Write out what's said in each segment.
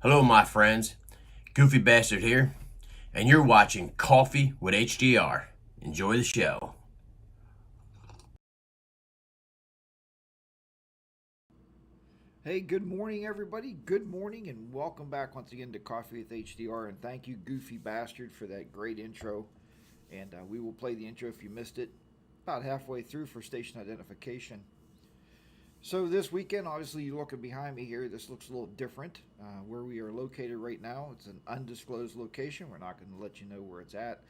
Hello, my friends. Goofy Bastard here, and you're watching Coffee with HDR. Enjoy the show. Hey, good morning, everybody. Good morning, and welcome back once again to Coffee with HDR. And thank you, Goofy Bastard, for that great intro. And we will play the intro if you missed it about halfway through for station identification. So, this weekend, obviously, you're looking behind me here. This looks a little different. Where we are located right now, it's an undisclosed location. We're not going to let you know where it's at.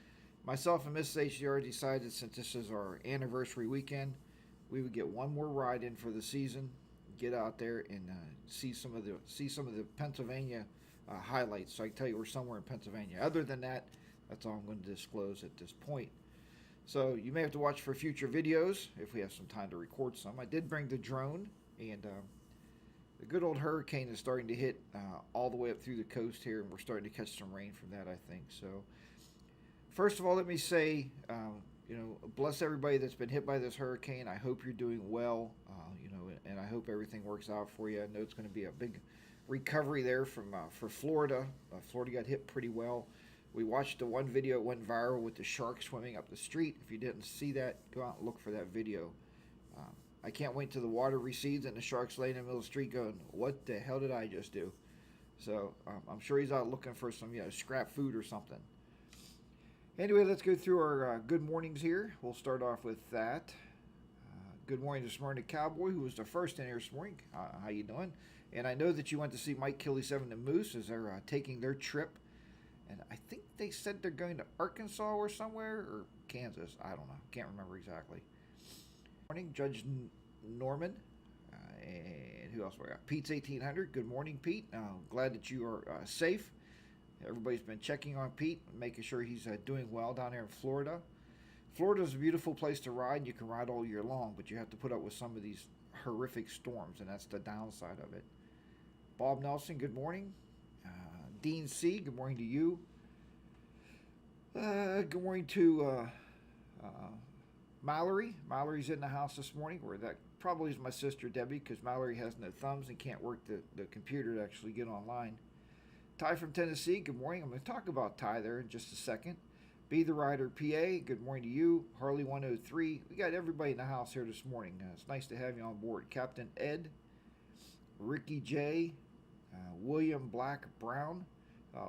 Myself and Mrs. HDR decided since this is our anniversary weekend, we would get one more ride in for the season, get out there and see some of the Pennsylvania highlights. So I can tell you we're somewhere in Pennsylvania. Other than that, that's all I'm going to disclose at this point. So you may have to watch for future videos if we have some time to record some. I did bring the drone, and the good old hurricane is starting to hit all the way up through the coast here, and we're starting to catch some rain from that, I think. So first of all, let me say, bless everybody that's been hit by this hurricane. I hope you're doing well, and I hope everything works out for you. I know it's going to be a big recovery there for Florida. Florida got hit pretty well. We watched the one video that went viral with the shark swimming up the street. If you didn't see that, go out and look for that video. I can't wait till the water recedes and the shark's laying in the middle of the street going, "What the hell did I just do?" So I'm sure he's out looking for some scrap food or something. Anyway, let's go through our good mornings here. We'll start off with that. Good morning this morning to Cowboy, who was the first in here this morning. How you doing? And I know that you went to see Mike Killy 7 and Moose as they're taking their trip. And I think they said they're going to Arkansas or somewhere, or Kansas. I don't know. Can't remember exactly. Morning, Judge Norman. And who else we got? Pete's 1800. Good morning, Pete. Glad that you are safe. Everybody's been checking on Pete, making sure he's doing well down there in Florida. Florida is a beautiful place to ride. You can ride all year long, but you have to put up with some of these horrific storms, and that's the downside of it. Bob Nelson, good morning. Dean C., good morning to you. Good morning to Mallory. Mallory's in the house this morning, where that probably is my sister Debbie, because Mallory has no thumbs and can't work the computer to actually get online. Ty from Tennessee, good morning. I'm going to talk about Ty there in just a second. Be the Rider PA, good morning to you. Harley 103, we got everybody in the house here this morning. It's nice to have you on board. Captain Ed, Ricky J, William Black Brown.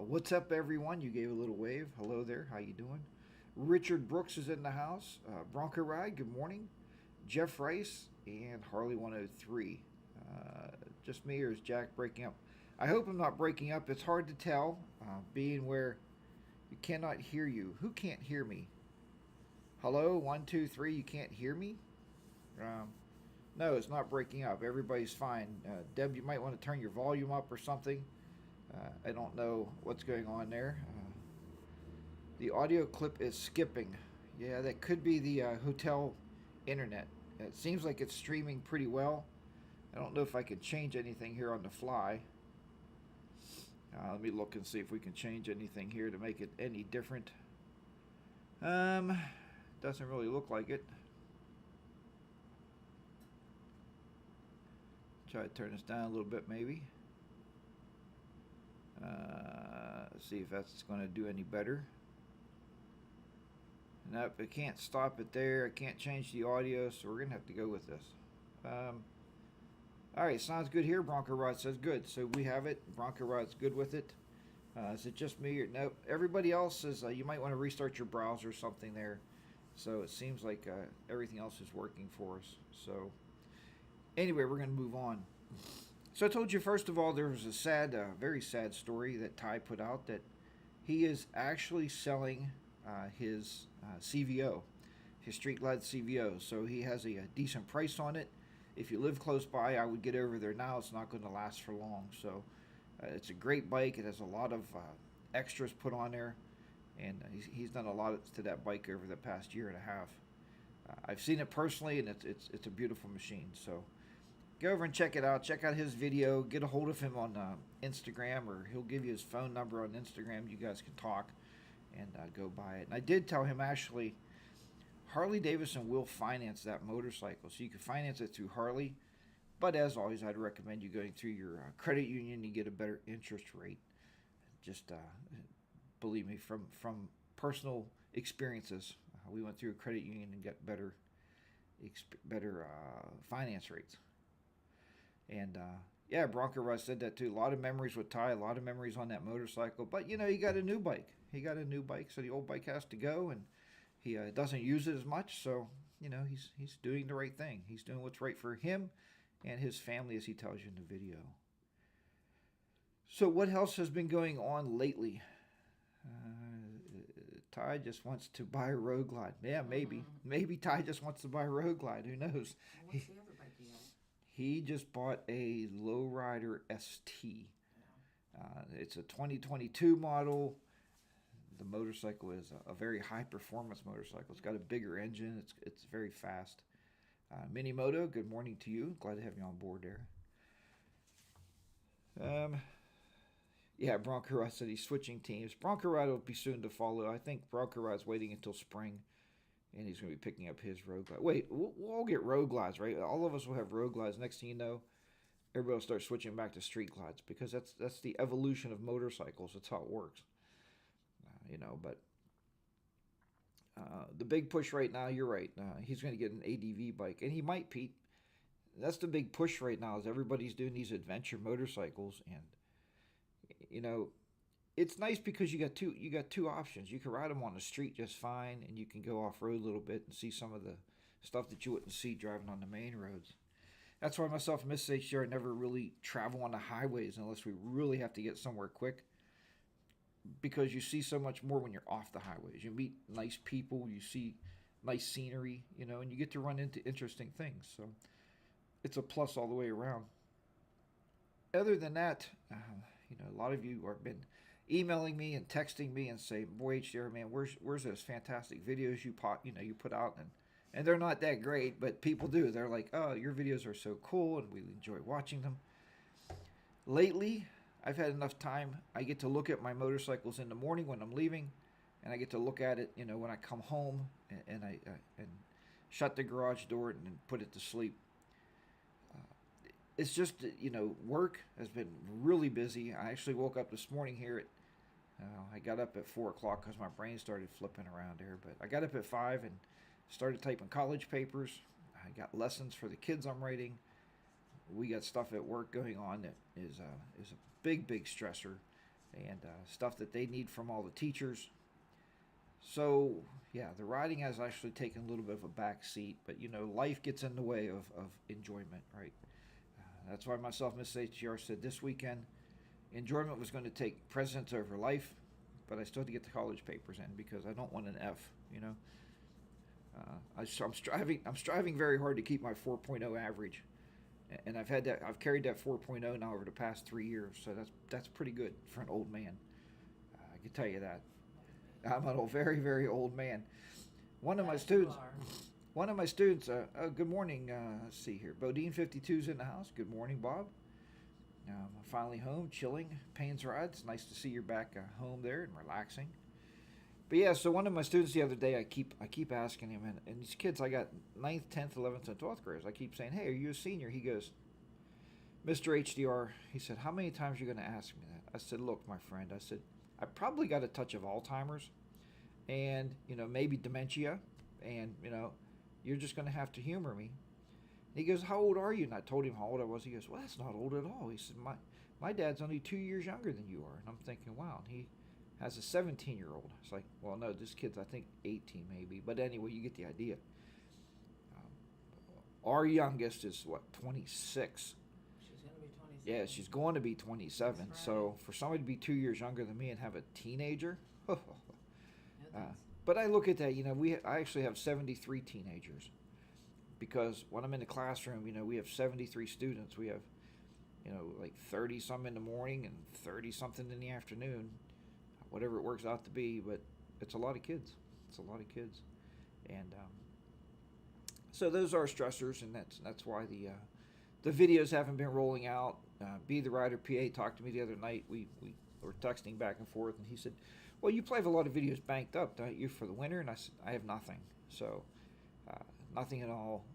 What's up, everyone? You gave a little wave. Hello there. How you doing? Richard Brooks is in the house. Bronco Ride, good morning. Jeff Rice and Harley 103. Just me, or is Jack breaking up? I hope I'm not breaking up. It's hard to tell, being where you cannot hear you. Who can't hear me? Hello, 1, 2, 3. You can't hear me? No, it's not breaking up. Everybody's fine. Deb, you might want to turn your volume up or something. I don't know what's going on there. The audio clip is skipping. Yeah, that could be the hotel internet. It seems like it's streaming pretty well. I don't know if I can change anything here on the fly. Let me look and see if we can change anything here to make it any different. Doesn't really look like it. Try to turn this down a little bit, maybe. See if that's going to do any better. Nope, I can't stop it there. I can't change the audio, so we're going to have to go with this. All right, sounds good here. Bronco Rod says good. So we have it. Bronco Rod's good with it. Is it just me? Or no? Everybody else says you might want to restart your browser or something there. So it seems like everything else is working for us. So anyway, we're going to move on. So I told you, first of all, there was a sad, very sad story that Ty put out that he is actually selling his CVO, his street glide CVO. So he has a decent price on it. If you live close by, I would get over there now. It's not going to last for long. So it's a great bike. It has a lot of extras put on there, and he's done a lot to that bike over the past year and a half. I've seen it personally, and it's a beautiful machine. So go over and check it out. Check out his video. Get a hold of him on Instagram, or he'll give you his phone number on Instagram. You guys can talk and go buy it. And I did tell him, actually, Harley Davidson will finance that motorcycle. So you can finance it through Harley, But as always, I'd recommend you going through your credit union. You get a better interest rate. Just believe me, from personal experiences, we went through a credit union and got better finance rates. And yeah, Bronco Russ said that too. A lot of memories with Ty, a lot of memories on that motorcycle. But you know, he got a new bike. So the old bike has to go, and he doesn't use it as much. So you know, he's doing the right thing. He's doing what's right for him and his family, as he tells you in the video. So what else has been going on lately? Ty just wants to buy a Road Glide. Yeah, maybe. Maybe Ty just wants to buy a Road Glide. Who knows? What's the other bike you got? He just bought a Lowrider ST. It's a 2022 model. The motorcycle is a very high performance motorcycle. It's got a bigger engine. It's very fast. Minimoto, good morning to you. Glad to have you on board there. Yeah, Bronco Ride said he's switching teams. Bronco Ride will be soon to follow. I think Bronco Ride's waiting until spring, and he's going to be picking up his Road Glide. Wait, we'll all get Road Glides, right? All of us will have Road Glides. Next thing you know, everybody will start switching back to street glides, because that's the evolution of motorcycles. That's how it works. You know, but the big push right now, you're right. He's going to get an ADV bike, and he might, Pete. That's the big push right now, is everybody's doing these adventure motorcycles, and you know, it's nice because you got two options. You can ride them on the street just fine, and you can go off road a little bit and see some of the stuff that you wouldn't see driving on the main roads. That's why myself and Mrs. HDR never really travel on the highways unless we really have to get somewhere quick, because you see so much more when you're off the highways. You meet nice people, you see nice scenery, you know, and you get to run into interesting things. So it's a plus all the way around. Other than that, you know, a lot of you have been emailing me and texting me and say, "Boy, HDR, man, where's those fantastic videos you put out?" And they're not that great, but people do. They're like, "Oh, your videos are so cool, and we enjoy watching them." Lately, I've had enough time. I get to look at my motorcycles in the morning when I'm leaving, and I get to look at it, you know, when I come home, and I shut the garage door and put it to sleep. It's just, you know, work has been really busy. I actually woke up this morning here at, I got up at 4 o'clock because my brain started flipping around there. But I got up at 5 and started typing college papers. I got lessons for the kids I'm writing. We got stuff at work going on that is a big stressor, and stuff that they need from all the teachers. So, yeah, the riding has actually taken a little bit of a back seat. But, you know, life gets in the way of enjoyment, right? That's why myself and Mrs. HDR said this weekend enjoyment was going to take precedence over life, but I still have to get the college papers in because I don't want an F, you know. I'm striving very hard to keep my 4.0 average, and I've carried that 4.0 now over the past 3 years, so that's pretty good for an old man. I can tell you that. I'm an very old man. One of my students, good morning, let's see here. Bodine 52's in the house. Good morning, Bob. I'm finally home, chilling. Payne's Rides. Nice to see you're back home there and relaxing. But yeah, so one of my students the other day, I keep asking him, and these kids, I got 9th, 10th, 11th, and 12th graders. I keep saying, "Hey, are you a senior?" He goes, "Mr. HDR," he said, "how many times are you going to ask me that?" I said, "Look, my friend," I said, "I probably got a touch of Alzheimer's and, you know, maybe dementia, and, you know, you're just going to have to humor me." And he goes, "How old are you?" And I told him how old I was. He goes, "Well, that's not old at all." He said, my dad's only 2 years younger than you are." And I'm thinking, wow, and he has a 17-year-old. It's like, well, no, this kid's, I think, 18 maybe. But anyway, you get the idea. Our youngest is, 26? She's going to be 27. Yeah, she's going to be 27. Right. So for somebody to be 2 years younger than me and have a teenager, No thanks. but I look at that, you know, I actually have 73 teenagers, because when I'm in the classroom, you know, we have 73 students. We have, you know, like 30 some in the morning and 30 something in the afternoon, whatever it works out to be. But it's a lot of kids. And so those are stressors, and that's why the videos haven't been rolling out. Be the Rider PA talked to me the other night. We were texting back and forth, and he said, "Well, you play have a lot of videos banked up, don't you, for the winter?" And I said, "I have nothing." So nothing at all.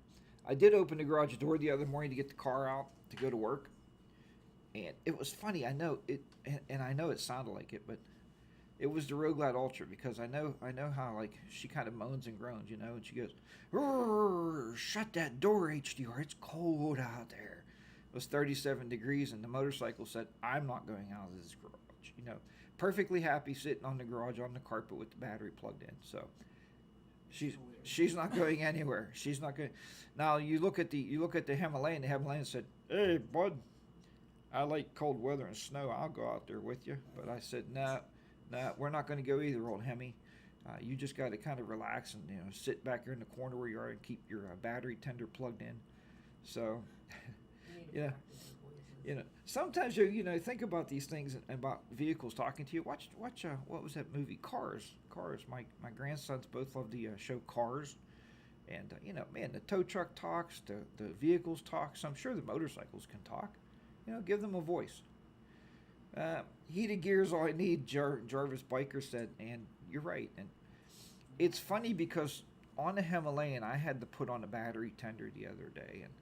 I did open the garage door the other morning to get the car out to go to work, and it was funny. I know it, and I know it sounded like it, but it was the Road Glide Ultra, because I know how, like, she kind of moans and groans, and she goes, "Shut that door, HDR. It's cold out there." It was 37 degrees, and the motorcycle said, "I'm not going out of this garage." Perfectly happy sitting on the garage on the carpet with the battery plugged in. So she's not going anywhere. She's not going. Now you look at the Himalayan. The Himalayan said, "Hey, bud, I like cold weather and snow. I'll go out there with you." But I said, "No, we're not going to go either, old Hemi. You just got to kind of relax and sit back here in the corner where you are and keep your battery tender plugged in." So, sometimes you think about these things and about vehicles talking to you. Watch what was that movie? Cars. My grandsons both love the show Cars, and man, the tow truck talks, the vehicles talk. So I'm sure the motorcycles can talk. Give them a voice. Heated gears, all I need, Jarvis Biker said, and you're right. And it's funny because on the Himalayan, I had to put on a battery tender the other day, and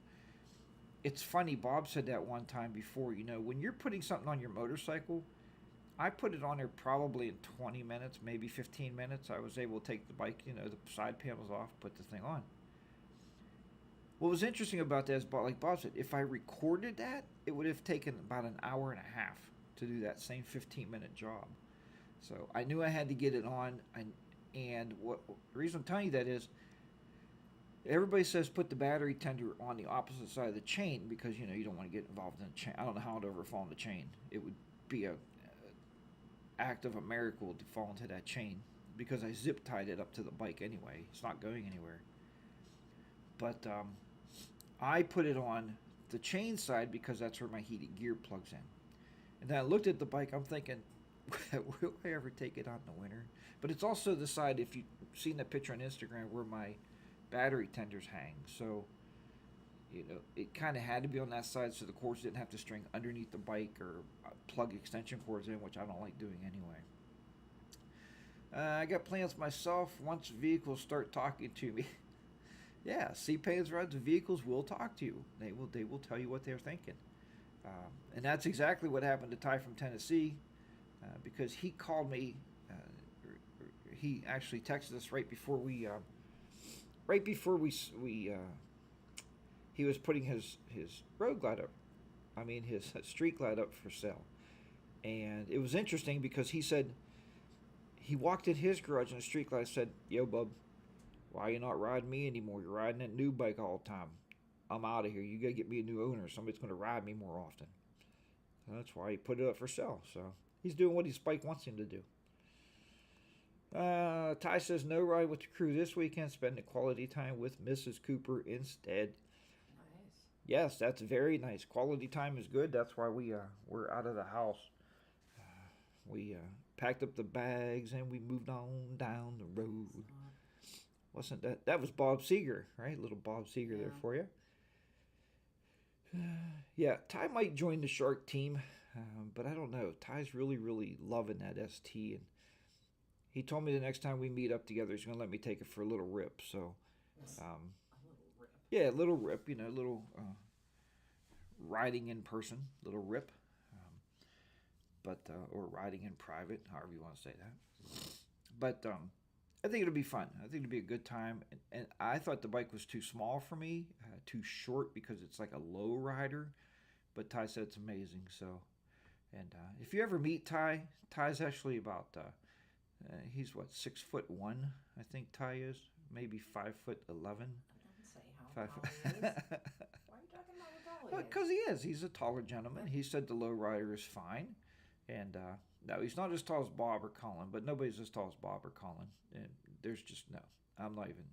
it's funny. Bob said that one time before. When you're putting something on your motorcycle, I put it on there probably in 20 minutes, maybe 15 minutes. I was able to take the bike, the side panels off, put the thing on. What was interesting about that is, like Bob said, if I recorded that, it would have taken about an hour and a half to do that same 15-minute job. So I knew I had to get it on, and the reason I'm telling you that is, everybody says put the battery tender on the opposite side of the chain because you don't want to get involved in the chain. I don't know how it would ever fall in the chain. It would be a act of a miracle to fall into that chain, because I zip tied it up to the bike anyway. It's not going anywhere. But I put it on the chain side because that's where my heated gear plugs in. And then I looked at the bike. I'm thinking, will I ever take it out in the winter? But it's also the side, if you've seen that picture on Instagram, where my battery tenders hang. So it kind of had to be on that side so the cords didn't have to string underneath the bike or plug extension cords in, which I don't like doing anyway. I got plans myself once vehicles start talking to me. Yeah, C-Pains rides, vehicles will talk to you. They will tell you what they're thinking. And that's exactly what happened to Ty from Tennessee, because he called me. He actually texted us right before we he was putting his road glide up. His street glide up for sale. And it was interesting because he said, he walked in his garage and the street glide said, "Yo, bub, why you not riding me anymore? You're riding that new bike all the time. I'm out of here. You got to get me a new owner. Somebody's going to ride me more often." So that's why he put it up for sale. So he's doing what his bike wants him to do. Ty says, "No ride with the crew this weekend. Spend the quality time with Mrs. Cooper instead." Nice. Yes, that's very nice. Quality time is good. That's why we're out of the house. We packed up the bags and we moved on down the road. Wasn't that was Bob Seger, right? Little Bob Seger there for you. Yeah, Ty might join the Shark team, but I don't know. Ty's really, really loving that ST, and he told me the next time we meet up together, he's going to let me take it for a little rip. So, a little rip. Yeah, a little rip, little riding in person, little rip, or riding in private, however you want to say that. But I think it'll be fun. I think it'll be a good time. And I thought the bike was too small for me, too short because it's like a low rider. But Ty said it's amazing. So, and if you ever meet Ty, Ty's actually about he's 6'1", I think Ty is, maybe 5'11". Don't say how tall he is. Why are you talking about how tall he is? Because he is. He's a taller gentleman. He said the low rider is fine. And no, he's not as tall as Bob or Colin, but nobody's as tall as Bob or Colin. And there's just no. I'm not even.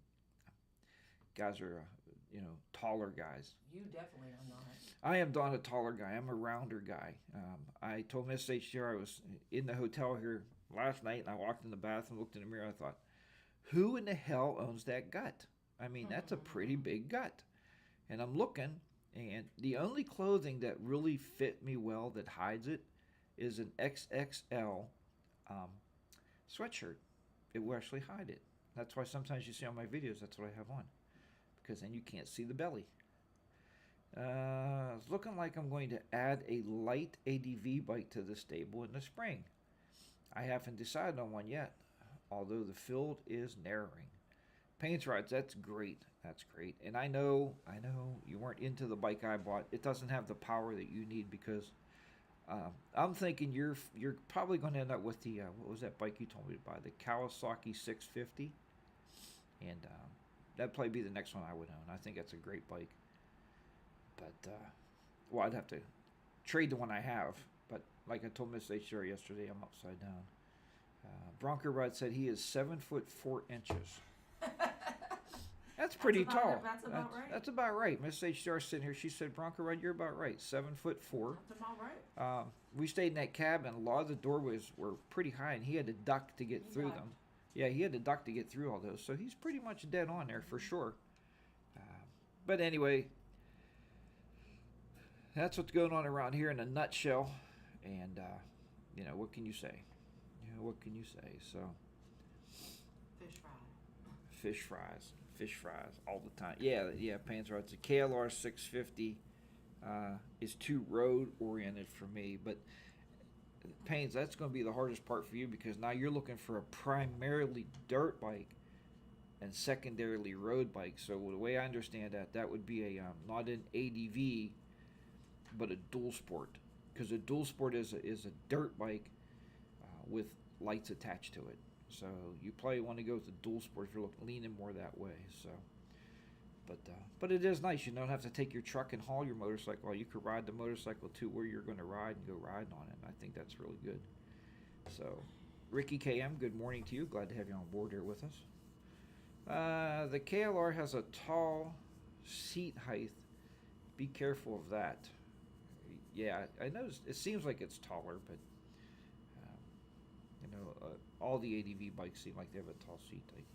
Guys are, taller guys. You definitely are not. I am not a taller guy. I'm a rounder guy. I told Miss HDR I was in the hotel here last night, and I walked in the bathroom, looked in the mirror, I thought, who in the hell owns that gut? That's a pretty big gut. And I'm looking, and the only clothing that really fit me well that hides it is an XXL sweatshirt. It will actually hide it. That's why sometimes you see on my videos, that's what I have on. because then you can't see the belly. It's looking like I'm going to add a light ADV bike to the stable in the spring. I haven't decided on one yet, although the field is narrowing. Paints rods, that's great. That's great. And I know you weren't into the bike I bought. It doesn't have the power that you need because I'm thinking you're probably going to end up with the what was that bike you told me to buy? The Kawasaki 650, and that'd probably be the next one I would own. I think that's a great bike. But well, I'd have to trade the one I have. But like I told Miss HDR yesterday, I'm upside down. Bronco Rod said he is 7'4". That's pretty tall. That's about right. That's about right. Miss HDR sitting here. She said, Bronco Rod, you're about right. 7'4". That's about right. We stayed in that cabin. A lot of the doorways were pretty high, and he had to duck to get through them. Yeah, he had to duck to get through all those. So he's pretty much dead on there for sure. But anyway, that's what's going on around here in a nutshell. And, what can you say? What can you say? So, fish fries all the time. Yeah, Pants Rods. The KLR 650 is too road oriented for me, but Pains, that's going to be the hardest part for you because now you're looking for a primarily dirt bike and secondarily road bike. So the way I understand that would be a not an ADV, but a dual sport, because a dual sport is a dirt bike with lights attached to it. So you probably want to go with the dual sport if you're leaning more that way. So, but it is nice. You don't have to take your truck and haul your motorcycle. You could ride the motorcycle to where you're going to ride and go riding on it. And I think that's really good. So, Ricky KM, good morning to you. Glad to have you on board here with us. The KLR has a tall seat height. Be careful of that. Yeah, I noticed. It seems like it's taller, but all the ADV bikes seem like they have a tall seat height.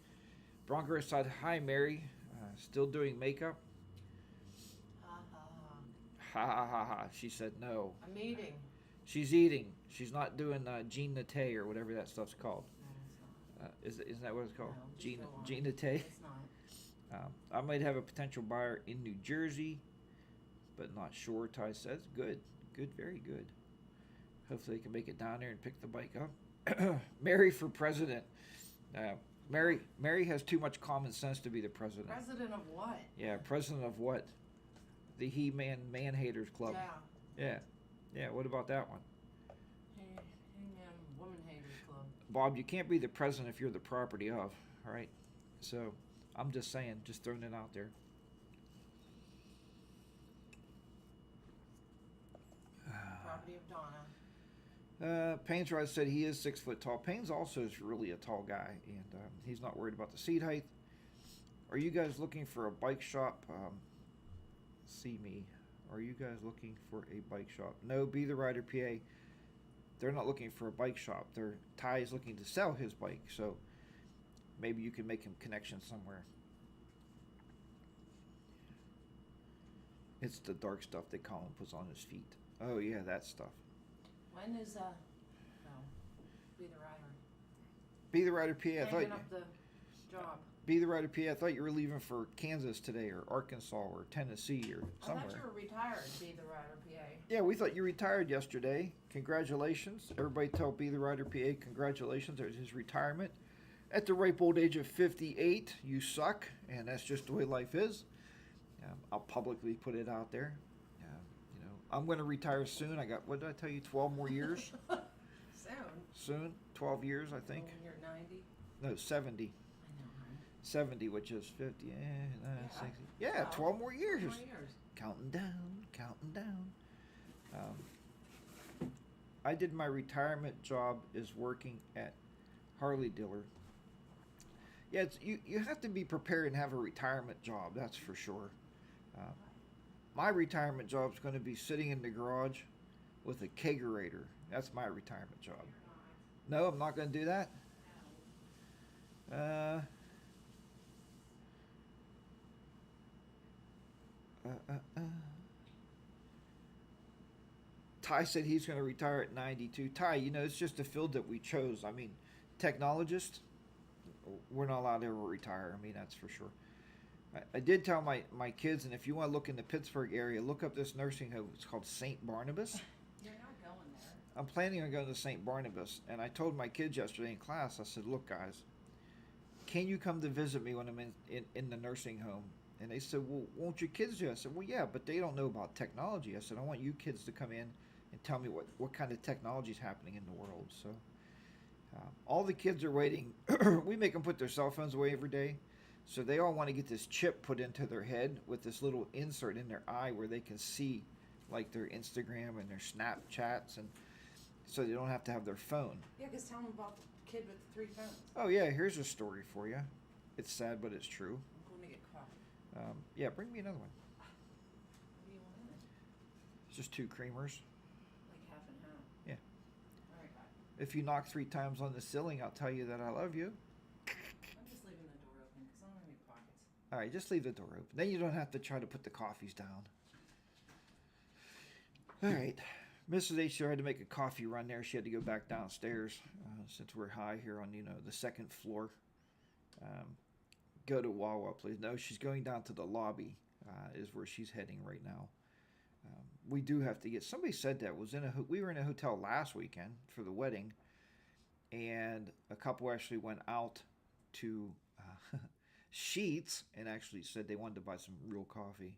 Bronco side, hi Mary, still doing makeup? Ha ha ha ha. She said no. I'm eating. She's eating. She's not doing Jean Nate or whatever that stuff's called. No, it's not. Isn't that what it's called? No, Jean Nate? It's not. I might have a potential buyer in New Jersey, but not sure. Ty says good, very good. Hopefully they can make it down there and pick the bike up. Mary for president. Mary has too much common sense to be the president. President of what? Yeah, president of what? The He-Man Man Haters Club. Yeah. What about that one? He-Man Woman Haters Club. Bob, you can't be the president if you're the property of. All right. So I'm just saying, just throwing it out there. Property of Donna. Payne's right said he is 6 foot tall. Payne's also is really a tall guy, and he's not worried about the seat height. Are you guys looking for a bike shop? See me. Are you guys looking for a bike shop? No, Be the Rider PA. They're not looking for a bike shop. Ty is looking to sell his bike, so maybe you can make him connections somewhere. It's the dark stuff that Colin puts on his feet. Oh yeah, that stuff. When is no, Be the Rider. Be the Rider PA. Taking up the job. Be the Rider PA. I thought you were leaving for Kansas today, or Arkansas, or Tennessee, or somewhere. I thought you were retired, Be the Rider PA. Yeah, we thought you retired yesterday. Congratulations. Everybody tell Be the Rider PA congratulations. There's his retirement. At the ripe old age of 58, you suck, and that's just the way life is. I'll publicly put it out there. I'm going to retire soon. I got, what did I tell you, 12 more years? Soon. 12 years, I think. When you're 90? No, 70. I know, right? 70, which is 50, 60. Yeah, Wow. 12 more years. 12 more years. Counting down. I did my retirement job is working at Harley dealer. Yeah, you have to be prepared and have a retirement job, that's for sure. My retirement job is going to be sitting in the garage with a kegerator. That's my retirement job. No, I'm not going to do that. Ty said he's going to retire at 92. Ty, it's just a field that we chose. I mean, technologists, we're not allowed to ever retire. I mean, that's for sure. I did tell my kids, and if you want to look in the Pittsburgh area, look up this nursing home. It's called St. Barnabas. You're not going there. I'm planning on going to St. Barnabas, and I told my kids yesterday in class, I said, look, guys, can you come to visit me when I'm in the nursing home? And they said, well, won't your kids do it? I said, well, yeah, but they don't know about technology. I said, I want you kids to come in and tell me what kind of technology is happening in the world. So all the kids are waiting. We make them put their cell phones away every day. So they all want to get this chip put into their head with this little insert in their eye where they can see like their Instagram and their Snapchats, and so they don't have to have their phone. Yeah, because tell them about the kid with the 3 phones. Oh yeah, here's a story for you. It's sad, but it's true. I'm going to get coffee. Yeah, bring me another one. What do you want in it? It's just 2 creamers. Like half and half? Yeah. All right, bye. If you knock 3 times on the ceiling, I'll tell you that I love you. I'm just leaving the door open because I don't have any pockets. All right, just leave the door open. Then you don't have to try to put the coffees down. All right. Mrs. HDR had to make a coffee run there. She had to go back downstairs since we're high here on, the 2nd floor. Go to Wawa, please. No, she's going down to the lobby is where she's heading right now. We do have to get, somebody said that we were in a hotel last weekend for the wedding, and a couple actually went out to Sheets and actually said they wanted to buy some real coffee.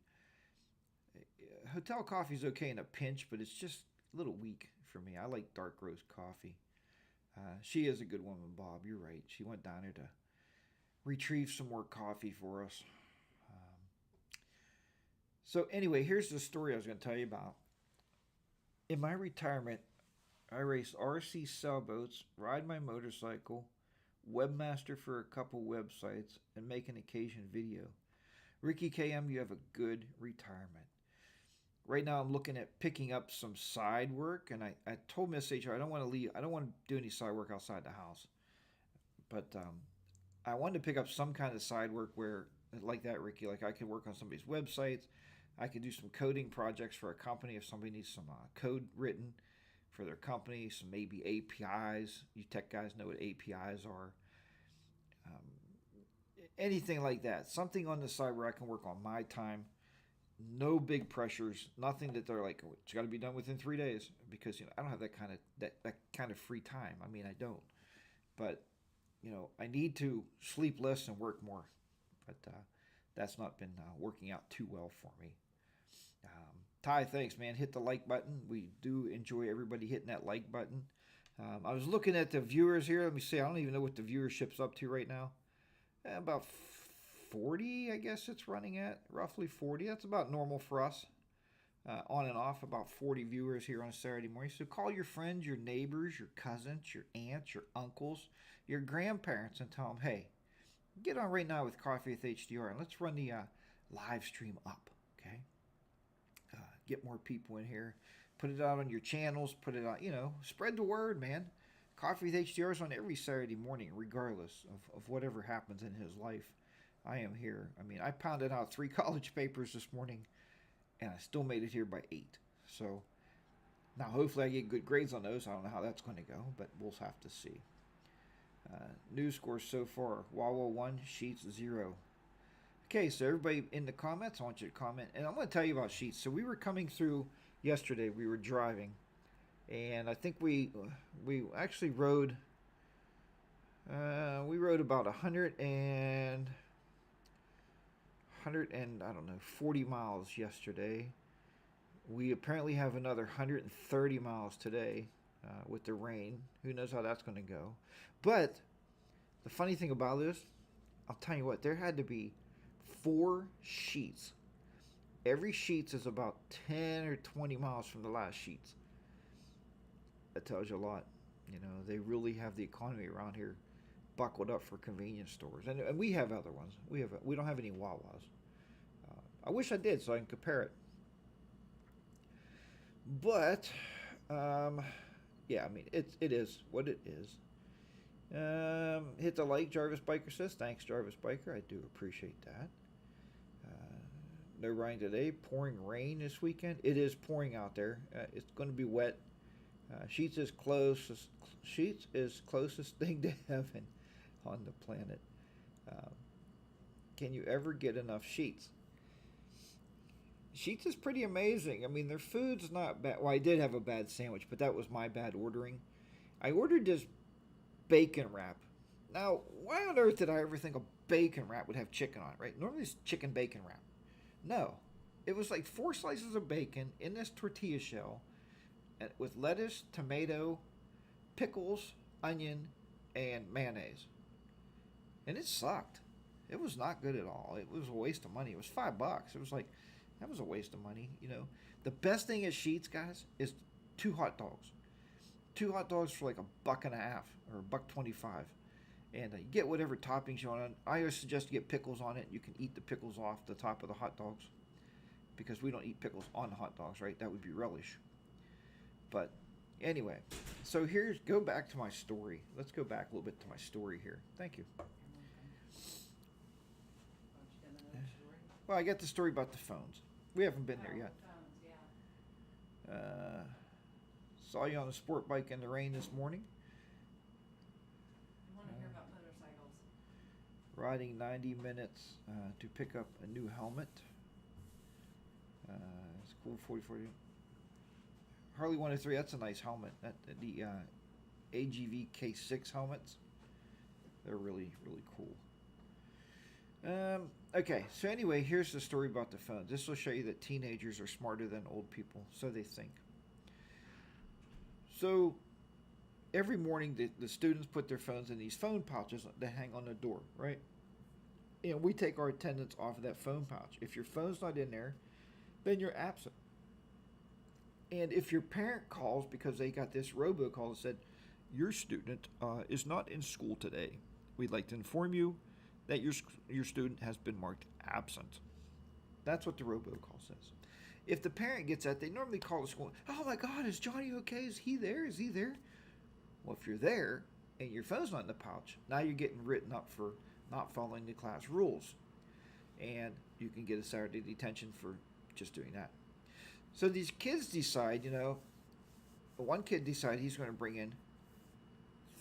Hotel coffee is okay in a pinch, but it's just a little weak for me. I like dark roast coffee. She is a good woman, Bob. You're right. She went down there to retrieve some more coffee for us. So anyway, here's the story I was going to tell you about. In my retirement, I race RC sailboats, ride my motorcycle, webmaster for a couple websites, and make an occasion video. Ricky KM, you have a good retirement. Right now I'm looking at picking up some side work, and I told Miss HR I don't want to do any side work outside the house. But I wanted to pick up some kind of side work where, like that, Ricky, like I could work on somebody's websites. I could do some coding projects for a company if somebody needs some code written for their company, some maybe APIs. You tech guys know what APIs are. Anything like that. Something on the side where I can work on my time. No big pressures. Nothing that they're like, oh, it's got to be done within 3 days, because I don't have that kind of free time. I mean, I don't. But I need to sleep less and work more. But that's not been working out too well for me. Ty, thanks, man. Hit the like button. We do enjoy everybody hitting that like button. I was looking at the viewers here. Let me see. I don't even know what the viewership's up to right now. About 40, I guess it's running at. Roughly 40. That's about normal for us. On and off, about 40 viewers here on a Saturday morning. So call your friends, your neighbors, your cousins, your aunts, your uncles, your grandparents, and tell them, hey, get on right now with Coffee with HDR, and let's run the live stream up, okay? Get more people in here. Put it out on your channels. Put it out, spread the word, man. Coffee with HDR is on every Saturday morning, regardless of whatever happens in his life. I am here. I mean, I pounded out 3 college papers this morning, and I still made it here by 8. So now hopefully I get good grades on those. I don't know how that's going to go, but we'll have to see. News scores so far. Wawa 1, Sheets 0. Okay, so everybody in the comments, I want you to comment. And I'm going to tell you about Sheets. So we were coming through yesterday. We were driving. And I think we actually rode, about 100 and I don't know, 40 miles yesterday. We apparently have another 130 miles today with the rain. Who knows how that's going to go. But the funny thing about this, I'll tell you what, there had to be 4 sheets. Every sheets is about 10 or 20 miles from the last sheets. That tells you a lot. They really have the economy around here buckled up for convenience stores. And we have other ones. We don't have any Wawas. I wish I did so I can compare it. But, yeah, I mean, it is what it is. Hit the like, Jarvis Biker says. Thanks, Jarvis Biker. I do appreciate that. No rain today. Pouring rain this weekend. It is pouring out there. It's going to be wet. Sheets is closest thing to heaven on the planet. can you ever get enough Sheetz? Sheetz is pretty amazing. I mean, their food's not bad. Well, I did have a bad sandwich, but that was my bad ordering. I ordered this bacon wrap. Now, why on earth did I ever think a bacon wrap would have chicken on it, right? Normally it's chicken bacon wrap. No. It was like 4 slices of bacon in this tortilla shell with lettuce, tomato, pickles, onion, and mayonnaise. And it sucked. It was not good at all. It was a waste of money. It was $5. It was like, that was a waste of money, you know. The best thing at Sheetz, guys, is 2 hot dogs. 2 hot dogs for like $1.50 or $1.25. And you get whatever toppings you want on. I always suggest you get pickles on it. You can eat the pickles off the top of the hot dogs, because we don't eat pickles on the hot dogs, right? That would be relish. But anyway, so go back to my story. Let's go back a little bit to my story here. Thank you. Well, I got the story about the phones. We haven't been there yet. Saw you on a sport bike in the rain this morning. I want to hear about motorcycles. Riding 90 minutes to pick up a new helmet. It's cool. 4040. Harley 103. That's a nice helmet. The AGV K6 helmets. They're really, really cool. Okay, so anyway, here's the story about the phones. This will show you that teenagers are smarter than old people, so they think. So every morning the students put their phones in these phone pouches that hang on the door, right? And we take our attendance off of that phone pouch. If your phone's not in there, then you're absent. And if your parent calls because they got this robocall that said, your student is not in school today, we'd like to inform you that your student has been marked absent. That's what the robocall says. If the parent gets that, they normally call the school. Oh my God, is Johnny okay? Is he there? Is he there? Well, if you're there and your phone's not in the pouch, now you're getting written up for not following the class rules. And you can get a Saturday detention for just doing that. So these kids decide, one kid decided he's going to bring in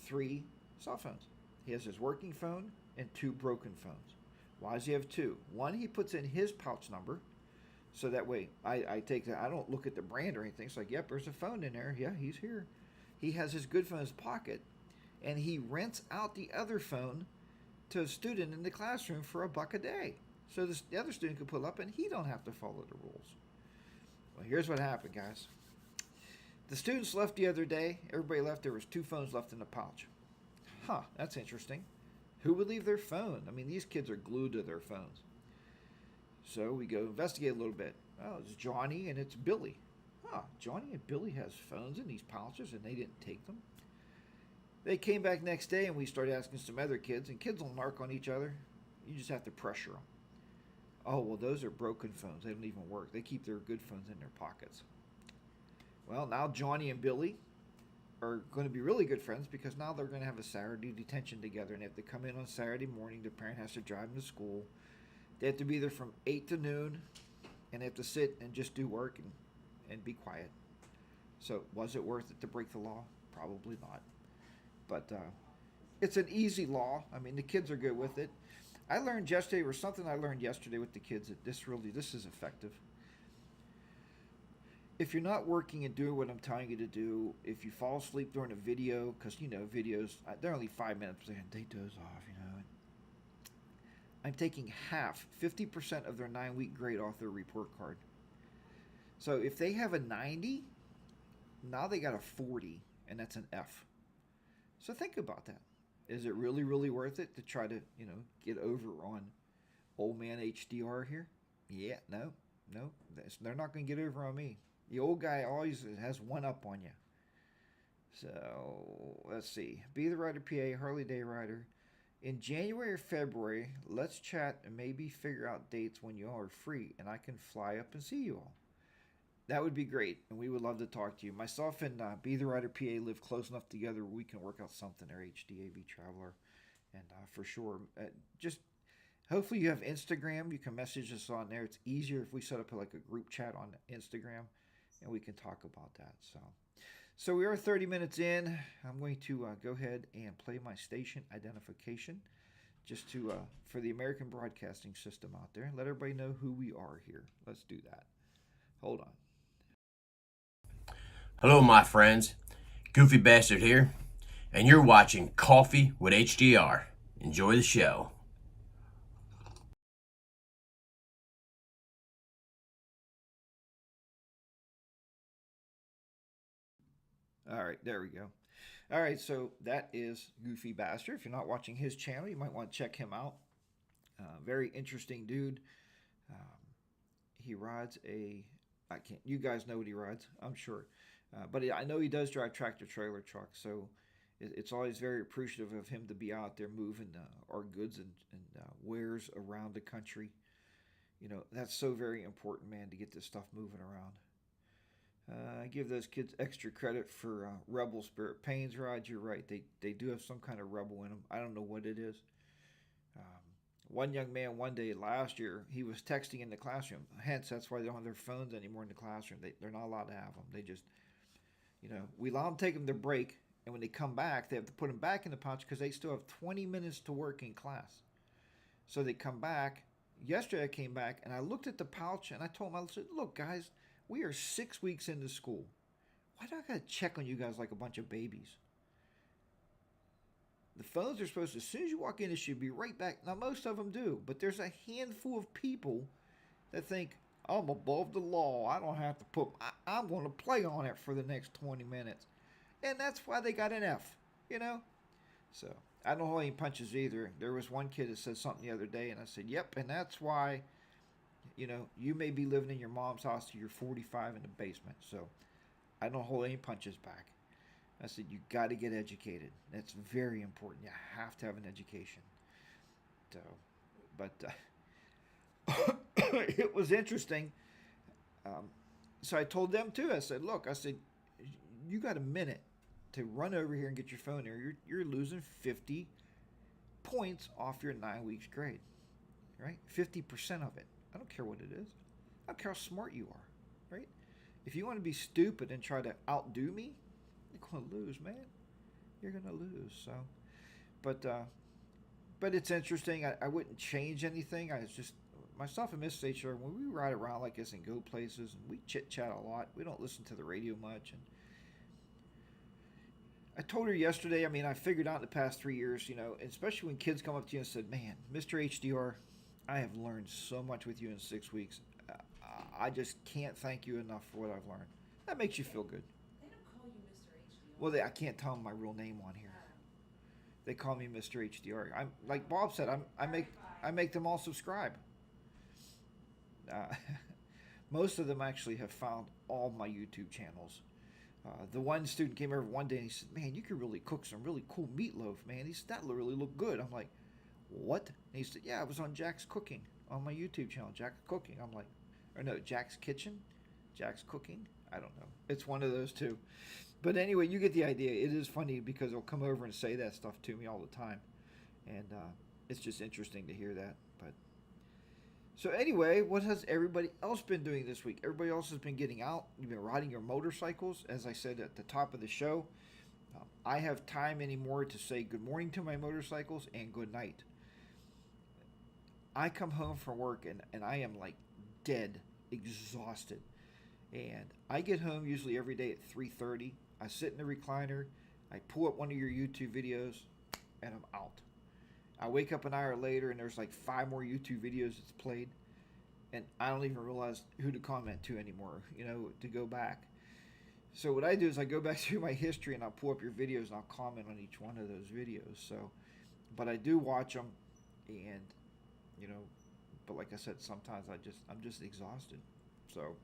3 cell phones. He has his working phone and 2 broken phones. Why does he have 2? One, he puts in his pouch number, so that way I take that. I don't look at the brand or anything. It's like, yep, there's a phone in there. Yeah, he's here. He has his good phone in his pocket, and he rents out the other phone to a student in the classroom for $1 a day. So the other student can pull up, and he don't have to follow the rules. Well, here's what happened, guys. The students left the other day. Everybody left. There was 2 phones left in the pouch. Huh, that's interesting. Who would leave their phone? I mean, these kids are glued to their phones. So we go investigate a little bit. Oh, it's Johnny and it's Billy. Huh, Johnny and Billy has phones in these pouches and they didn't take them. They came back next day and we started asking some other kids, and kids will narc on each other. You just have to pressure them. Oh, well, those are broken phones. They don't even work. They keep their good phones in their pockets. Well, now Johnny and Billy are going to be really good friends, because now they're going to have a Saturday detention together, and if they come in on Saturday morning, the parent has to drive them to school. They have to be there from 8 to noon, and they have to sit and just do work and be quiet. So was it worth it to break the law? Probably not. But it's an easy law. I mean, the kids are good with it. I learned yesterday with the kids, that this is effective. If you're not working and doing what I'm telling you to do, if you fall asleep during a video, because, videos, they're only 5 minutes, they doze off, I'm taking 50% of their 9-week grade off their report card. So if they have a 90, now they got a 40, and that's an F. So think about that. Is it really, really worth it to try to, get over on old man HDR here? Yeah, no, they're not going to get over on me. The old guy always has one up on you. So, let's see. Be the Rider PA, Harley Day Rider. In January or February, let's chat and maybe figure out dates when you all are free and I can fly up and see you all. That would be great, and we would love to talk to you. Myself and Be the Rider PA live close enough together where we can work out something there, HDAV Traveler. And for sure, just hopefully you have Instagram. You can message us on there. It's easier if we set up like a group chat on Instagram, and we can talk about that. So we are 30 minutes in. I'm going to go ahead and play my station identification. just to for the American broadcasting system out there, and let everybody know who we are here. Let's do that. Hold on. Hello, my friends. Goofy Bastard here, and you're watching Coffee with HDR. Enjoy the show. All right, there we go. All right, so that is Goofy Bastard. If you're not watching his channel, you might want to check him out. Very interesting dude. Um, he rides a, I can't, you guys know what he rides, I'm sure. But I know he does drive tractor trailer trucks, so it's always very appreciative of him to be out there moving our goods and wares around the country. You know, that's so very important, man, to get this stuff moving around. I give those kids extra credit for Rebel Spirit. Payne's rides, you're right. They do have some kind of rebel in them. I don't know what it is. Um, One young man one day last year, he was texting in the classroom. Hence, that's why they don't have their phones anymore in the classroom. They're not allowed to have them. They just, we allow them to take them their break. And when they come back, they have to put them back in the pouch because they still have 20 minutes to work in class. So they come back. Yesterday I came back and I looked at the pouch and I told them, I said, look, guys, we are 6 weeks into school. Why do I got to check on you guys like a bunch of babies? The phones are supposed to, as soon as you walk in, it should be right back. Now, most of them do, but there's a handful of people that think, I'm above the law. I don't have to I'm going to play on it for the next 20 minutes. And that's why they got an F, So, I don't hold any punches either. There was one kid that said something the other day, and I said, yep, and that's why, you may be living in your mom's house till you're 45 in the basement. So, I don't hold any punches back. I said, you got to get educated. That's very important. You have to have an education. So, but it was interesting. So I told them too. I said, look, you got a minute to run over here and get your phone here. You're losing 50 points off your 9 weeks grade, right? 50% of it. I don't care what it is. I don't care how smart you are, right? If you want to be stupid and try to outdo me, you're going to lose, man. You're going to lose. So, but it's interesting. I wouldn't change anything. I was just myself and Miss HR, when we ride around like this and go places, and we chit chat a lot. We don't listen to the radio much. And I told her yesterday. I mean, I figured out in the past 3 years, especially when kids come up to you and said, "Man, Mr. HDR, I have learned so much with you in 6 weeks. I just can't thank you enough for what I've learned." That makes you feel good. They don't call you Mr. HDR. Well, I can't tell them my real name on here. They call me Mr. HDR. I'm like Bob said. I make them all subscribe. Most of them actually have found all my YouTube channels. The one student came over one day and he said, "Man, you could really cook some really cool meatloaf, man." He said, "That really looked good." I'm like, "What?" And he said, "Yeah, it was on Jack's Cooking on my YouTube channel, Jack's Cooking." I'm like, or no, Jack's Kitchen, Jack's Cooking. I don't know. It's one of those two. But anyway, you get the idea. It is funny because they'll come over and say that stuff to me all the time, and it's just interesting to hear that. But so anyway, what has everybody else been doing this week? Everybody else has been getting out. You've been riding your motorcycles, as I said at the top of the show. I have time anymore to say good morning to my motorcycles and good night. I come home from work and I am like dead, exhausted. And I get home usually every day at 3:30. I sit in the recliner. I pull up one of your YouTube videos and I'm out. I wake up an hour later and there's like 5 more YouTube videos that's played. And I don't even realize who to comment to anymore, to go back. So what I do is I go back through my history and I'll pull up your videos and I'll comment on each one of those videos. So, but I do watch them and, but like I said, sometimes I'm just exhausted. So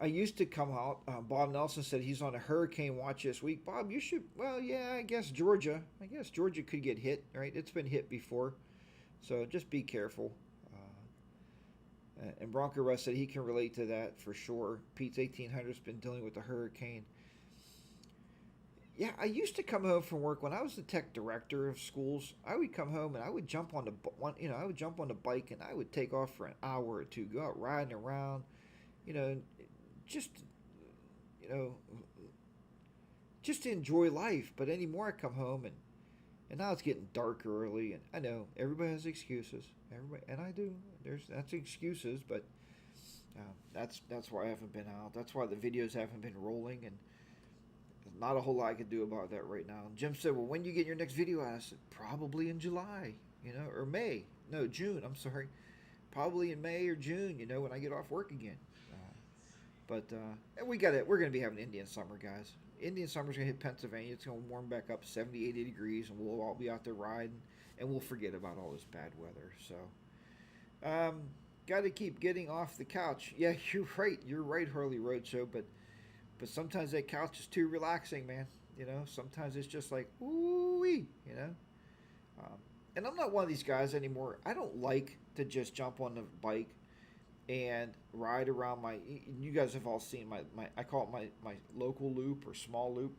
I used to come out. Bob Nelson said he's on a hurricane watch this week. Bob, you should. Well, yeah, I guess Georgia could get hit. Right? It's been hit before, so just be careful. And Bronco Russ said he can relate to that for sure. Pete's 1800's been dealing with the hurricane. Yeah, I used to come home from work when I was the tech director of schools. I would come home and I would jump on the bike and I would take off for an hour or two, go out riding around, just just to enjoy life. But anymore, I come home and And now it's getting dark early, and I know everybody has excuses. Everybody, and I do. That's excuses, but that's why I haven't been out. That's why the videos haven't been rolling, and there's not a whole lot I could do about that right now. Jim said, "Well, when you get your next video out?" I said, "Probably in July, or May. No, June. I'm sorry. Probably in May or June. When I get off work again." And we're gonna be having Indian summer, guys. Indian summer's gonna hit Pennsylvania. It's gonna warm back up 70, 80 degrees, and we'll all be out there riding, and we'll forget about all this bad weather. So, got to keep getting off the couch. Yeah, you're right. You're right, Harley Roadshow. But sometimes that couch is too relaxing, man. Sometimes it's just like ooh-wee, And I'm not one of these guys anymore. I don't like to just jump on the bike and ride around you guys have all seen my I call it my local loop or small loop.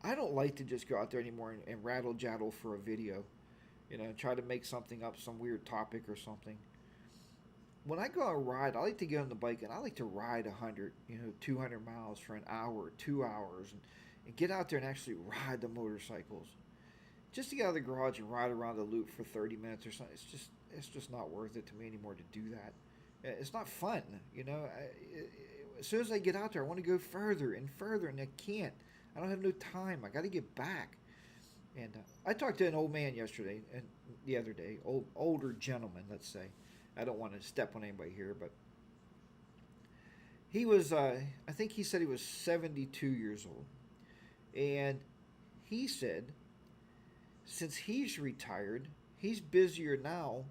I don't like to just go out there anymore and rattle jaddle for a video, try to make something up, some weird topic or something. When I go on a ride, I like to get on the bike and I like to ride 100, 200 miles for an hour or 2 hours and get out there and actually ride the motorcycles. Just to get out of the garage and ride around the loop for 30 minutes or something, it's just not worth it to me anymore to do that. It's not fun, as soon as I get out there, I want to go further and further, and I can't. I don't have no time. I got to get back. And I talked to an old man yesterday, and the other day, older gentleman, let's say. I don't want to step on anybody here, but he was, I think he said he was 72 years old. And he said, since he's retired, he's busier now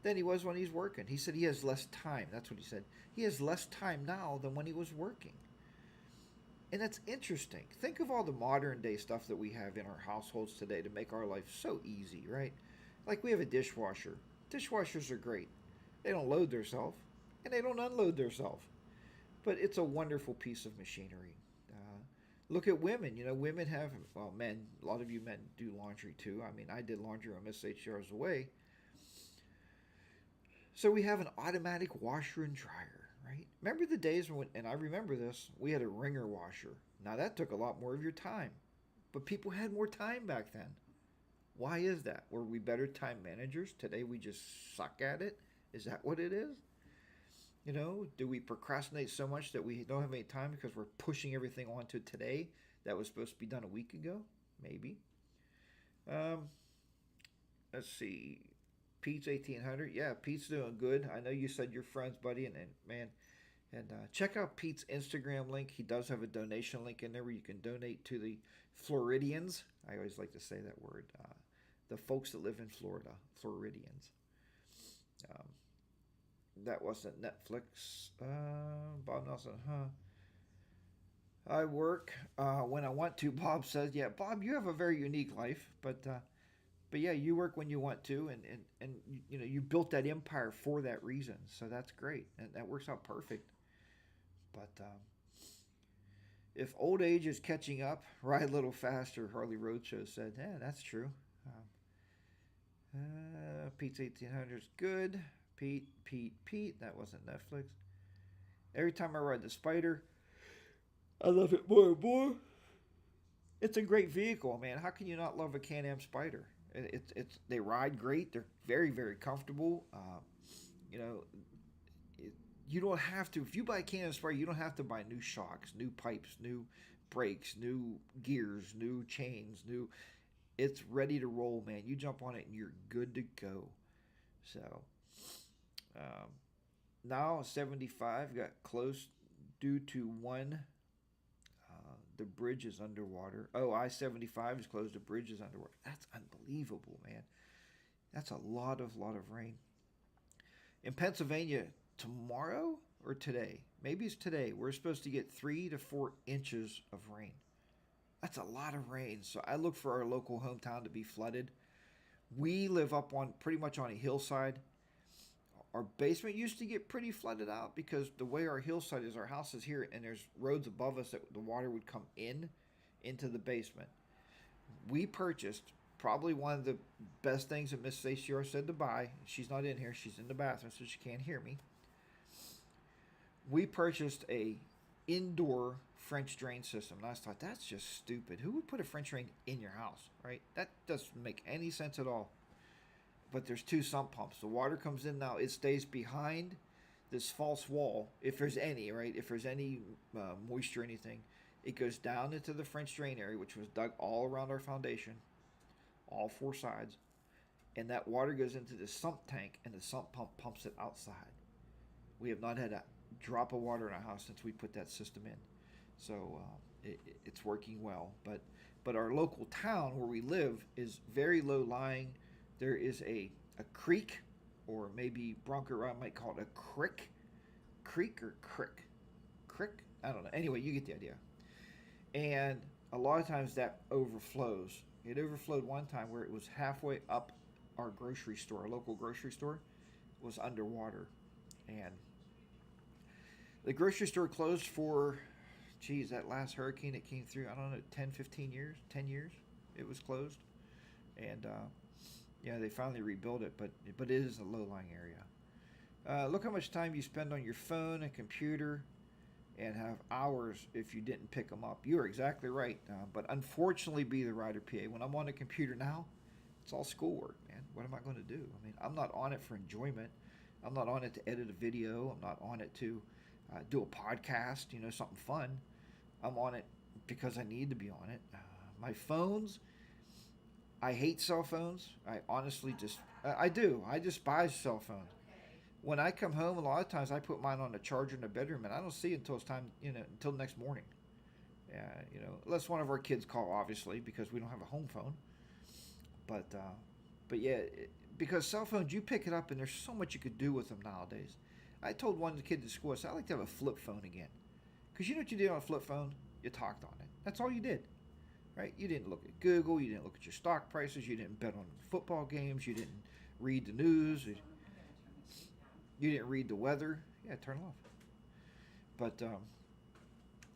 than he was when he's working. He said he has less time. That's what he said. He has less time now than when he was working. And that's interesting. Think of all the modern day stuff that we have in our households today to make our life so easy, right? Like we have a dishwasher. Dishwashers are great. They don't load themselves, and they don't unload themselves. But it's a wonderful piece of machinery. Look at women. Women have, well, men, a lot of you men do laundry too. I mean, I did laundry on Miss HDR's away. So we have an automatic washer and dryer, right? Remember the days when, and I remember this, we had a wringer washer. Now that took a lot more of your time, but people had more time back then. Why is that? Were we better time managers? Today we just suck at it? Is that what it is? Do we procrastinate so much that we don't have any time because we're pushing everything onto today that was supposed to be done a week ago? Maybe. Let's see. Pete's 1800. Yeah, Pete's doing good. I know you said you're friends, buddy, and man, and check out Pete's Instagram link. He does have a donation link in there where you can donate to the Floridians. I always like to say that word. The folks that live in Florida, Floridians. That wasn't Netflix. Bob Nelson, I work when I want to. Bob says, "Yeah, Bob, you have a very unique life, but yeah, you work when you want to, and you built that empire for that reason. So that's great, and that works out perfect. But if old age is catching up, ride a little faster." Harley Roadshow said, "Yeah, that's true." Pete's 1800 is good. Pete. That wasn't Netflix. Every time I ride the Spider, I love it more and more. It's a great vehicle, man. How can you not love a Can-Am Spider? They ride great. They're very, very comfortable. You don't have to. If you buy a Can-Am Spider, you don't have to buy new shocks, new pipes, new brakes, new gears, new chains, new. It's ready to roll, man. You jump on it and you're good to go. So. Now 75 got close due to one. The bridge is underwater. Oh, I-75 is closed. The bridge is underwater. That's unbelievable, man. That's a lot of rain. In Pennsylvania, tomorrow or today, maybe it's today, we're supposed to get 3 to 4 inches of rain. That's a lot of rain. So I look for our local hometown to be flooded. We live up on pretty much on a hillside. Our basement used to get pretty flooded out because the way our hillside is, our house is here, and there's roads above us that the water would come into the basement. We purchased probably one of the best things that Miss HDR said to buy. She's not in here. She's in the bathroom, so she can't hear me. We purchased a indoor French drain system. And I thought, that's just stupid. Who would put a French drain in your house, right? That doesn't make any sense at all. But there's two sump pumps. The water comes in now. It stays behind this false wall, if there's any, right? If there's any moisture or anything, it goes down into the French drain area, which was dug all around our foundation, all four sides. And that water goes into the sump tank, and the sump pump pumps it outside. We have not had a drop of water in our house since we put that system in. So it's working well. But our local town where we live is very low lying. There is a creek, or maybe Bronco Rod might call it a crick. Creek or crick? Crick? I don't know. Anyway, you get the idea. And a lot of times that overflows. It overflowed one time where it was halfway up our grocery store, our local grocery store, was underwater. And the grocery store closed for, that last hurricane that came through, I don't know, 10, 15 years, 10 years it was closed. And they finally rebuilt it, but it is a low-lying area. Look how much time you spend on your phone and computer and have hours if you didn't pick them up. You're exactly right. But unfortunately, be the Rider PA, when I'm on the computer now, it's all schoolwork, man. What am I going to do? I mean, I'm not on it for enjoyment. I'm not on it to edit a video. I'm not on it to do a podcast, something fun. I'm on it because I need to be on it. My phones, I hate cell phones. I honestly I do. I despise cell phones. When I come home, a lot of times I put mine on the charger in the bedroom, and I don't see it until it's time, until the next morning. Unless one of our kids call, obviously, because we don't have a home phone. But yeah, because cell phones, you pick it up, and there's so much you could do with them nowadays. I told one of the kids at school, I said, I'd like to have a flip phone again. Because you know what you did on a flip phone? You talked on it. That's all you did. Right? You didn't look at Google. You didn't look at your stock prices. You didn't bet on football games. You didn't read the news. You didn't read the weather. Yeah, turn it off. But,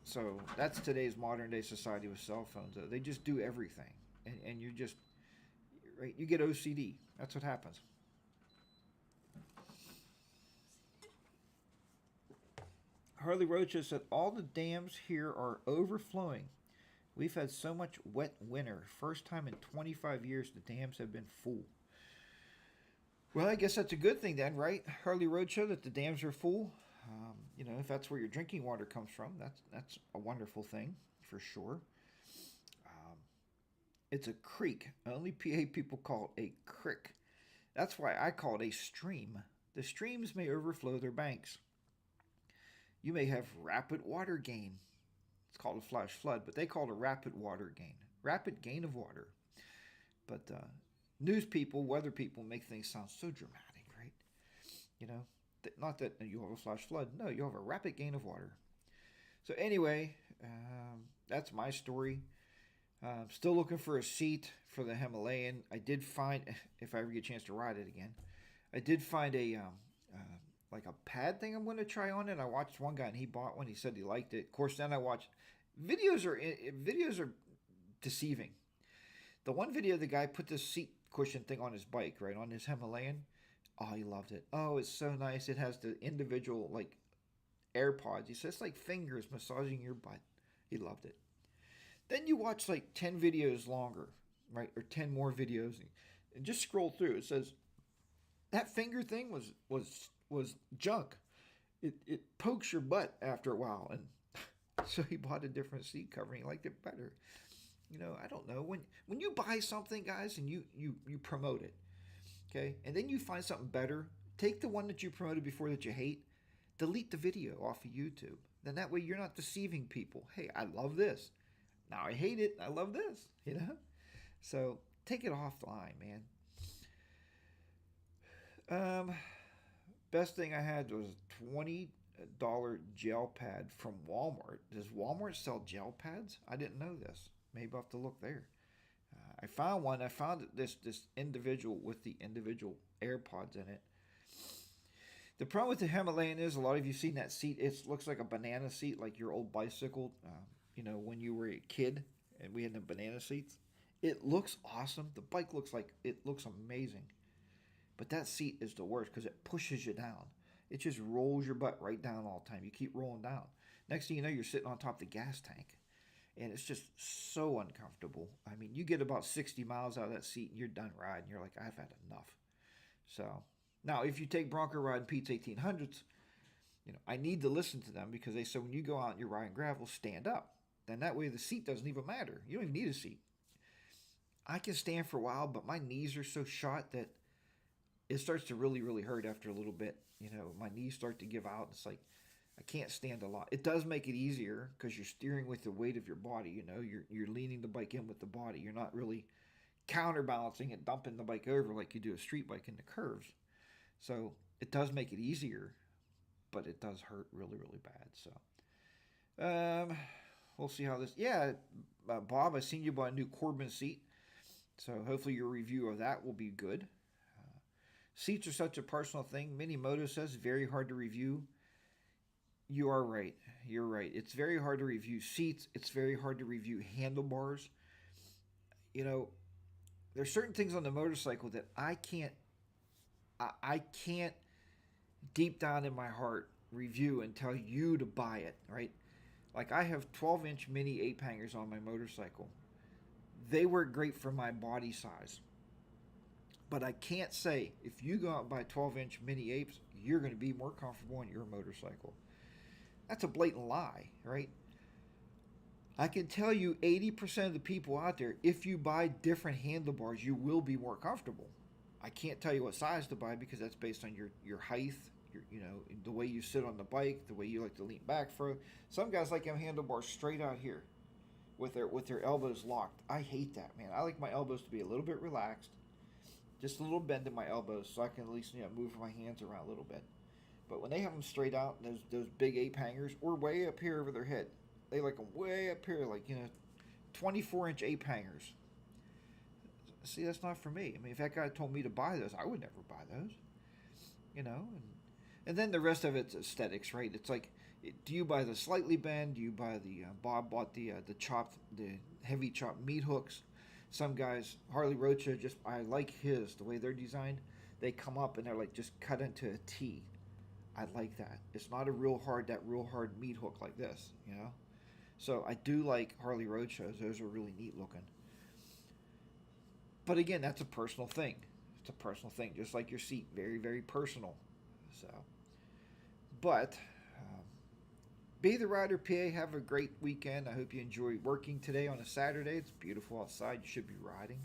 so that's today's modern day society with cell phones. They just do everything. And you're just, right? You get OCD. That's what happens. Harley Rocha said, all the dams here are overflowing. We've had so much wet winter. First time in 25 years the dams have been full. Well, I guess that's a good thing then, right? Harley Roadshow, that the dams are full. If that's where your drinking water comes from, that's a wonderful thing for sure. It's a creek. Only PA people call it a crick. That's why I call it a stream. The streams may overflow their banks. You may have rapid water gain. It's called a flash flood, but they call it a rapid water gain. Rapid gain of water. But news people, weather people make things sound so dramatic, right? Not that you have a flash flood. No, you have a rapid gain of water. So anyway, that's my story. Still looking for a seat for the Himalayan. I did find, if I ever get a chance to ride it again, I did find a like a pad thing I'm going to try on it. I watched one guy and he bought one. He said he liked it. Of course, then I watched videos are deceiving. The one video, the guy put this seat cushion thing on his bike, right, on his Himalayan. Oh, he loved it. Oh, it's so nice. It has the individual, like, AirPods. He says it's like fingers massaging your butt. He loved it. Then you watch like 10 videos longer, right, or 10 more videos, and just scroll through. It says that finger thing was junk. It pokes your butt after a while, and so he bought a different seat cover and he liked it better. I don't know. When you buy something, guys, and you promote it, okay, and then you find something better, take the one that you promoted before that you hate, delete the video off of YouTube. Then that way you're not deceiving people. Hey, I love this. Now I hate it. I love this, So take it off the line, man. Best thing I had was a $20 gel pad from Walmart. Does Walmart sell gel pads? I didn't know this. Maybe I'll have to look there. I found one. I found this individual with the individual AirPods in it. The problem with the Himalayan is, a lot of you seen that seat. It looks like a banana seat, like your old bicycle. When you were a kid and we had the banana seats. It looks awesome. The bike looks amazing. But that seat is the worst because it pushes you down. It just rolls your butt right down all the time. You keep rolling down. Next thing you know, you're sitting on top of the gas tank, and it's just so uncomfortable. I mean, you get about 60 miles out of that seat, and you're done riding. You're like, I've had enough. So now, if you take Bronco riding Pete's 1800s, I need to listen to them because they said when you go out and you're riding gravel, stand up. Then that way the seat doesn't even matter. You don't even need a seat. I can stand for a while, but my knees are so shot that it starts to really, really hurt after a little bit. My knees start to give out. It's like I can't stand a lot. It does make it easier because you're steering with the weight of your body. You're leaning the bike in with the body. You're not really counterbalancing and dumping the bike over like you do a street bike in the curves. So it does make it easier, but it does hurt really, really bad. So we'll see how this. Yeah, Bob, I seen you buy a new Corbin seat. So hopefully your review of that will be good. Seats are such a personal thing. Minimoto says very hard to review. You are right. You're right. It's very hard to review seats. It's very hard to review handlebars. There's certain things on the motorcycle that I can't deep down in my heart review and tell you to buy it, right? Like I have 12-inch mini ape hangers on my motorcycle. They work great for my body size. But I can't say if you go out and buy 12-inch mini apes, you're going to be more comfortable on your motorcycle. That's a blatant lie, right? I can tell you 80% of the people out there, if you buy different handlebars, you will be more comfortable. I can't tell you what size to buy because that's based on your height, the way you sit on the bike, the way you like to lean back for. Some guys like them handlebars straight out here with their elbows locked. I hate that, man. I like my elbows to be a little bit relaxed. Just a little bend in my elbows so I can at least move my hands around a little bit. But when they have them straight out, those big ape hangers, or way up here over their head. They like them way up here, like 24-inch ape hangers. See, that's not for me. I mean, if that guy told me to buy those, I would never buy those. And then the rest of it's aesthetics, right? It's like, do you buy the slightly bend? Do you buy the Bob bought the heavy chopped meat hooks? Some guys, Harley Rocha, I like the way they're designed. They come up and they're like just cut into a T. I like that. It's not that real hard meat hook like this, So I do like Harley Rochas. Those are really neat looking. But again, that's a personal thing. It's a personal thing, just like your seat. Very, very personal. So, but be the rider, PA. Have a great weekend. I hope you enjoy working today on a Saturday. It's beautiful outside. You should be riding.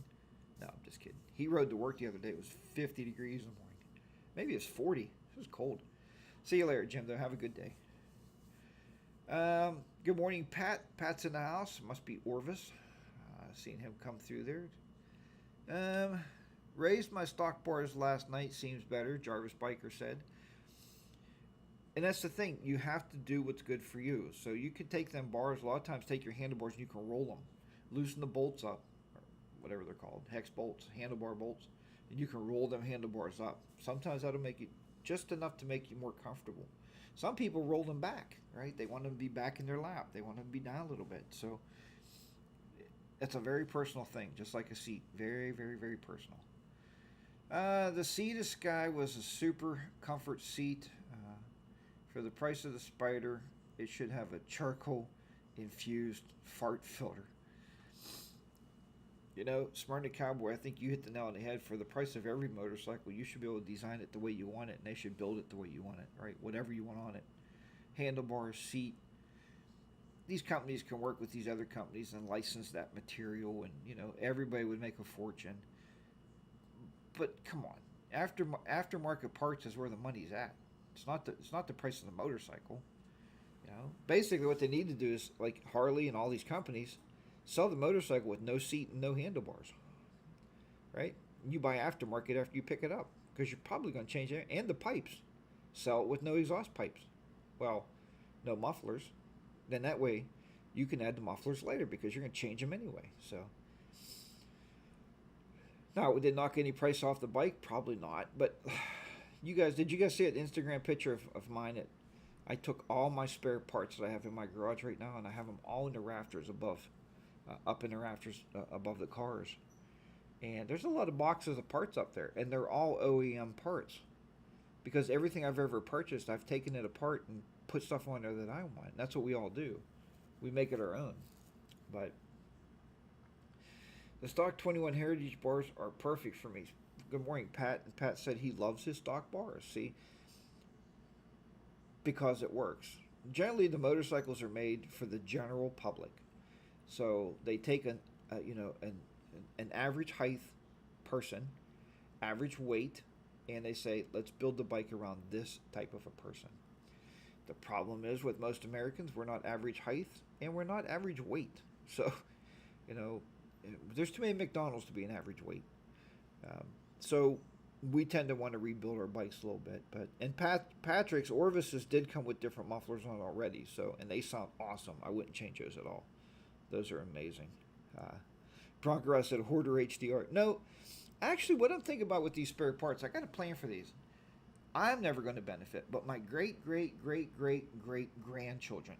No, I'm just kidding. He rode to work the other day. It was 50 degrees in the morning. Maybe it was 40. It was cold. See you later, Jim, though. Have a good day. Good morning, Pat. Pat's in the house. Must be Orvis. Seen him come through there. Raised my stock bars last night. Seems better, Jarvis Biker said. And that's the thing. You have to do what's good for you. So you can take them bars. A lot of times take your handlebars and you can roll them. Loosen the bolts up, or whatever they're called, hex bolts, handlebar bolts. And you can roll them handlebars up. Sometimes that'll make you just enough to make you more comfortable. Some people roll them back, right? They want them to be back in their lap. They want them to be down a little bit. So it's a very personal thing, just like a seat. Very, very, very personal. The Sea Sky was a super comfort seat. For the price of the Spider, it should have a charcoal infused fart filter. Smyrna Cowboy, I think you hit the nail on the head. For the price of every motorcycle, you should be able to design it the way you want it, and they should build it the way you want it, right? Whatever you want on it. Handlebars, seat. These companies can work with these other companies and license that material, and, everybody would make a fortune. But come on. Aftermarket parts is where the money's at. It's not the price of the motorcycle. Basically what they need to do is, like Harley and all these companies, sell the motorcycle with no seat and no handlebars, right? You buy aftermarket after you pick it up because you're probably going to change it. And the pipes, sell it with no exhaust pipes. Well, no mufflers. Then that way you can add the mufflers later because you're going to change them anyway. So now, would they knock any price off the bike? Probably not. But did you guys see an Instagram picture of mine? I took all my spare parts that I have in my garage right now, and I have them all in the rafters above. Up in the rafters above the cars. And there's a lot of boxes of parts up there, and they're all OEM parts. Because everything I've ever purchased, I've taken it apart and put stuff on there that I want. That's what we all do. We make it our own. But the stock 21 Heritage bars are perfect for me. Good morning, Pat. Pat said he loves his stock bars. See, because it works. Generally, the motorcycles are made for the general public, so they take an average height person, average weight, and they say, let's build the bike around this type of a person. The problem is with most Americans, we're not average height and we're not average weight. So, there's too many McDonald's to be an average weight. So we tend to want to rebuild our bikes a little bit. And Patrick's Orvis's did come with different mufflers on already. So, and they sound awesome. I wouldn't change those at all. Those are amazing. Bronco said Hoarder HDR. No, actually, what I'm thinking about with these spare parts, I got a plan for these. I'm never going to benefit, but my great grandchildren,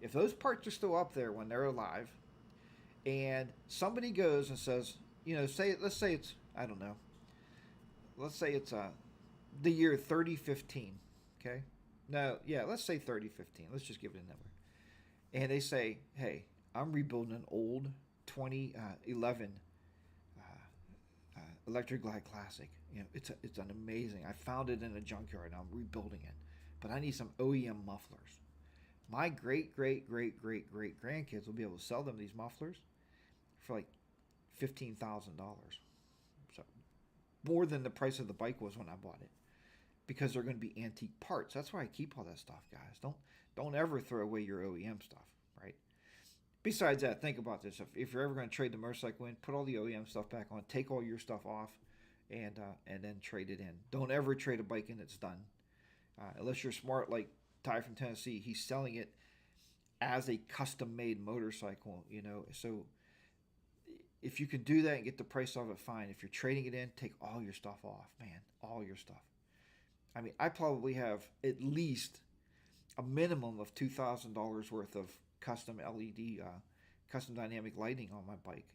if those parts are still up there when they're alive, and somebody goes and says, let's say it's, I don't know, let's say it's the year 3015, okay? No, yeah, let's say 3015. Let's just give it a number. And they say, hey, I'm rebuilding an old 2011 Electric Glide Classic. It's an amazing. I found it in a junkyard and I'm rebuilding it, but I need some OEM mufflers. My great grandkids will be able to sell them these mufflers for like $15,000. So more than the price of the bike was when I bought it, because they're going to be antique parts. That's why I keep all that stuff, guys. Don't ever throw away your OEM stuff, right? Besides that, think about this. If you're ever going to trade the motorcycle in, put all the OEM stuff back on, take all your stuff off, and then trade it in. Don't ever trade a bike in that's done. Unless you're smart like Ty from Tennessee. He's selling it as a custom-made motorcycle, So if you can do that and get the price of it, fine. If you're trading it in, take all your stuff off, man. All your stuff. I mean, I probably have at least a minimum of $2,000 worth of custom LED, custom dynamic lighting on my bike.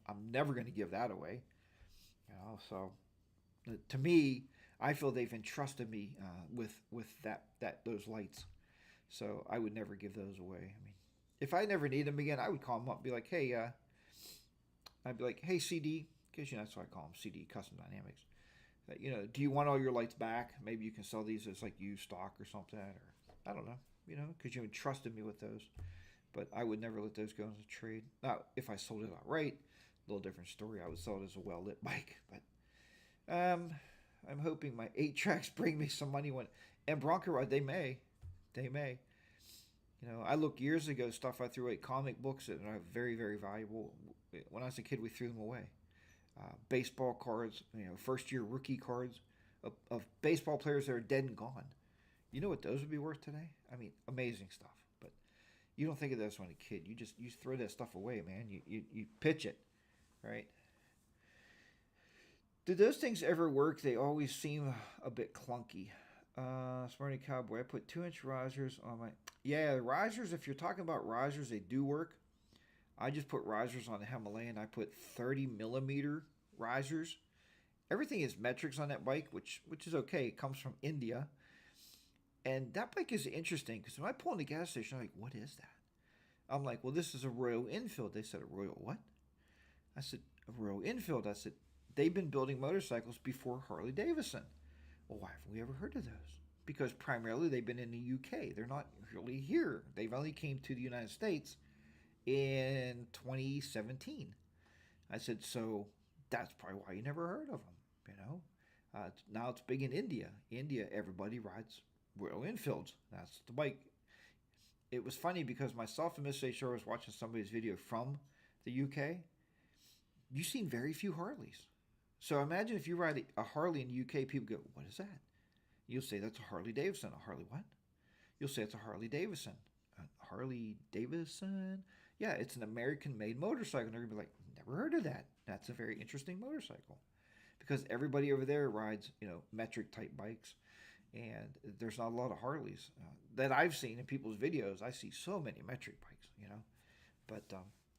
I'm never going to give that away. So to me, I feel they've entrusted me with those lights. So I would never give those away. I mean, if I never need them again, I would call them up and be like, hey, CD, because that's what I call them, CD, Custom Dynamics. Do you want all your lights back? Maybe you can sell these as like used stock or something, or I don't know, because you entrusted me with those. But I would never let those go as a trade. Now, if I sold it outright, a little different story. I would sell it as a well-lit bike. But I'm hoping my 8-tracks bring me some money and Bronco Ride, they may. I looked years ago, stuff I threw away, comic books that are very, very valuable. When I was a kid, we threw them away. Baseball cards, first-year rookie cards of baseball players that are dead and gone. You know what those would be worth today? I mean, amazing stuff. But you don't think of this when a kid. You throw that stuff away, man. You pitch it, right? Do those things ever work? They always seem a bit clunky. Smarty Cowboy, I put 2-inch risers on my... Yeah, risers, if you're talking about risers, they do work. I just put risers on the Himalayan. I put 30 millimeter risers. Everything is metrics on that bike, which is okay. It comes from India. And that bike is interesting because when I pull in the gas station, I'm like, what is that? I'm like, well, this is a Royal Enfield. They said, a Royal what? I said, a Royal Enfield. I said, they've been building motorcycles before Harley Davidson. Well, why haven't we ever heard of those? Because primarily they've been in the UK. They're not really here. They've only came to the United States in 2017. I said, so that's probably why you never heard of them, now it's big in India. India, everybody rides Royal Enfields. That's the bike. It was funny because myself and Miss H.R. was watching somebody's video from the UK. You've seen very few Harleys. So imagine if you ride a Harley in the UK, people go, what is that? You'll say that's a Harley Davidson. A Harley what? You'll say it's a Harley Davidson. A Harley Davidson? Yeah, it's an American-made motorcycle. And they're going to be like, never heard of that. That's a very interesting motorcycle. Because everybody over there rides, metric-type bikes. And there's not a lot of Harleys that I've seen in people's videos. I see so many metric bikes, But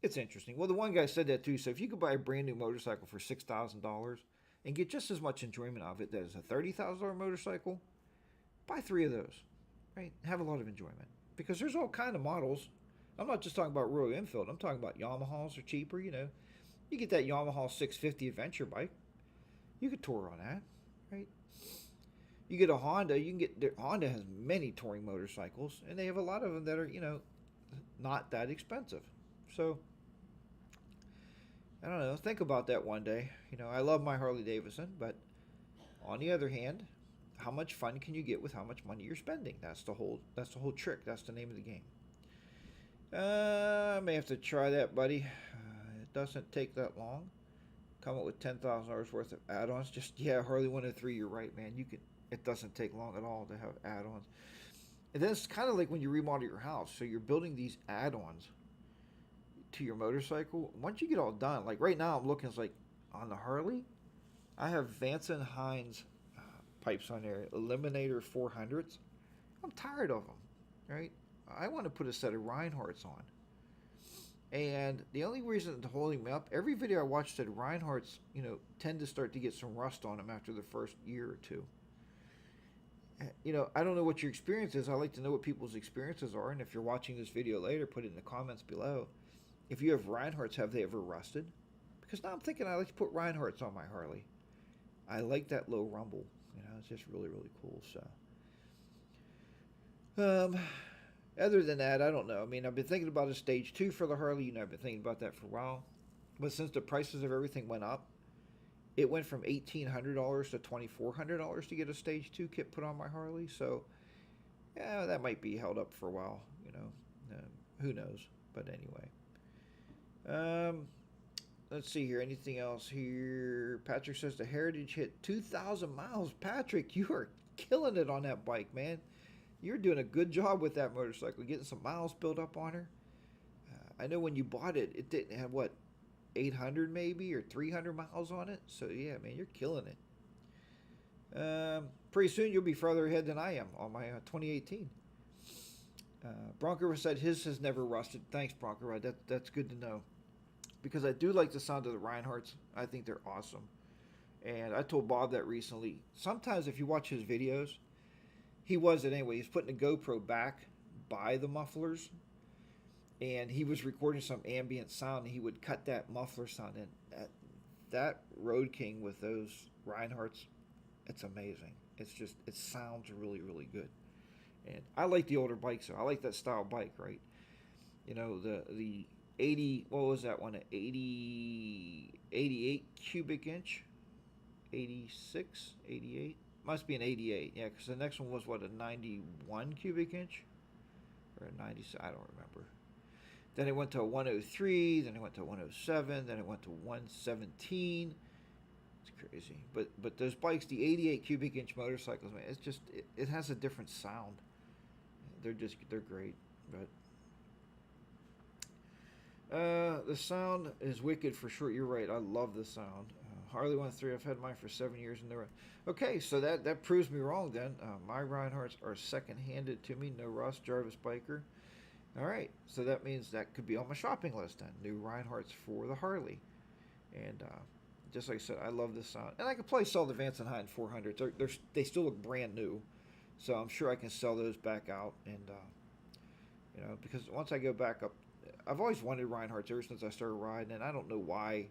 it's interesting. Well, the one guy said that too. So if you could buy a brand new motorcycle for $6,000 and get just as much enjoyment out of it as a $30,000 motorcycle, buy 3 of those. right? Have a lot of enjoyment because there's all kind of models. I'm not just talking about Royal Enfield. I'm talking about Yamahas are cheaper. You get that Yamaha 650 adventure bike. You could tour on that, right? You get a Honda. You can get Honda has many touring motorcycles, and they have a lot of them that are not that expensive. So I don't know. Think about that one day. I love my Harley Davidson, but on the other hand, how much fun can you get with how much money you're spending? That's the whole trick. That's the name of the game. I may have to try that, buddy. It doesn't take that long. Come up with $10,000 worth of add-ons. Just Harley 103. You're right, man. It doesn't take long at all to have add-ons. And then it's kind of like when you remodel your house. So you're building these add-ons to your motorcycle. Once you get all done, like right now, I'm looking. It's like on the Harley, I have Vance and Hines pipes on there, Eliminator 400s. I'm tired of them, right? I want to put a set of Reinhardts on. And the only reason it's holding me up, every video I watch said Reinhardts, tend to start to get some rust on them after the first year or two. I don't know what your experience is. I like to know what people's experiences are. And if you're watching this video later, put it in the comments below. If you have Reinhardts, have they ever rusted? Because now I'm thinking I like to put Reinhardts on my Harley. I like that low rumble. It's just really, really cool. So, other than that, I don't know. I mean, I've been thinking about a stage 2 for the Harley. I've been thinking about that for a while. But since the prices of everything went up, it went from $1,800 to $2,400 to get a stage 2 kit put on my Harley. So, that might be held up for a while. Who knows? But anyway. Let's see here. Anything else here? Patrick says the Heritage hit 2,000 miles. Patrick, you are killing it on that bike, man. You're doing a good job with that motorcycle, getting some miles built up on her. I know when you bought it, it didn't have, 800 maybe or 300 miles on it? So, yeah, man, you're killing it. Pretty soon you'll be further ahead than I am on my 2018. Bronco said his has never rusted. Thanks, Bronco. That's good to know. Because I do like the sound of the Reinhardts. I think they're awesome. And I told Bob that recently. Sometimes if you watch his videos, he was it anyway. He's putting a GoPro back by the mufflers. And he was recording some ambient sound. And he would cut that muffler sound in. That Road King with those Reinhardts, it's amazing. It sounds really, really good. And I like the older bikes. So I like that style bike, right? The 80, what was that one? 88 cubic inch? 86? 88? Must be an 88. Yeah, because the next one was, a 91 cubic inch? Or a 90, I don't remember. Then it went to a 103, then it went to 107, then it went to 117. It's crazy. But those bikes, the 88 cubic inch motorcycles, man, it's just, it has a different sound. They're great. But the sound is wicked for sure. You're right. I love the sound. Harley 103. I've had mine for 7 years and they're okay. So that proves me wrong. Then my Reinhardts are second-handed to me. No rust. Jarvis Biker. All right. So that means that could be on my shopping list then. New Reinhardts for the Harley. And just like I said, I love this sound. And I could probably sell the Vance and Hines 400s. They still look brand new. So I'm sure I can sell those back out. And because once I go back up, I've always wanted Reinhardts ever since I started riding, and I don't know why.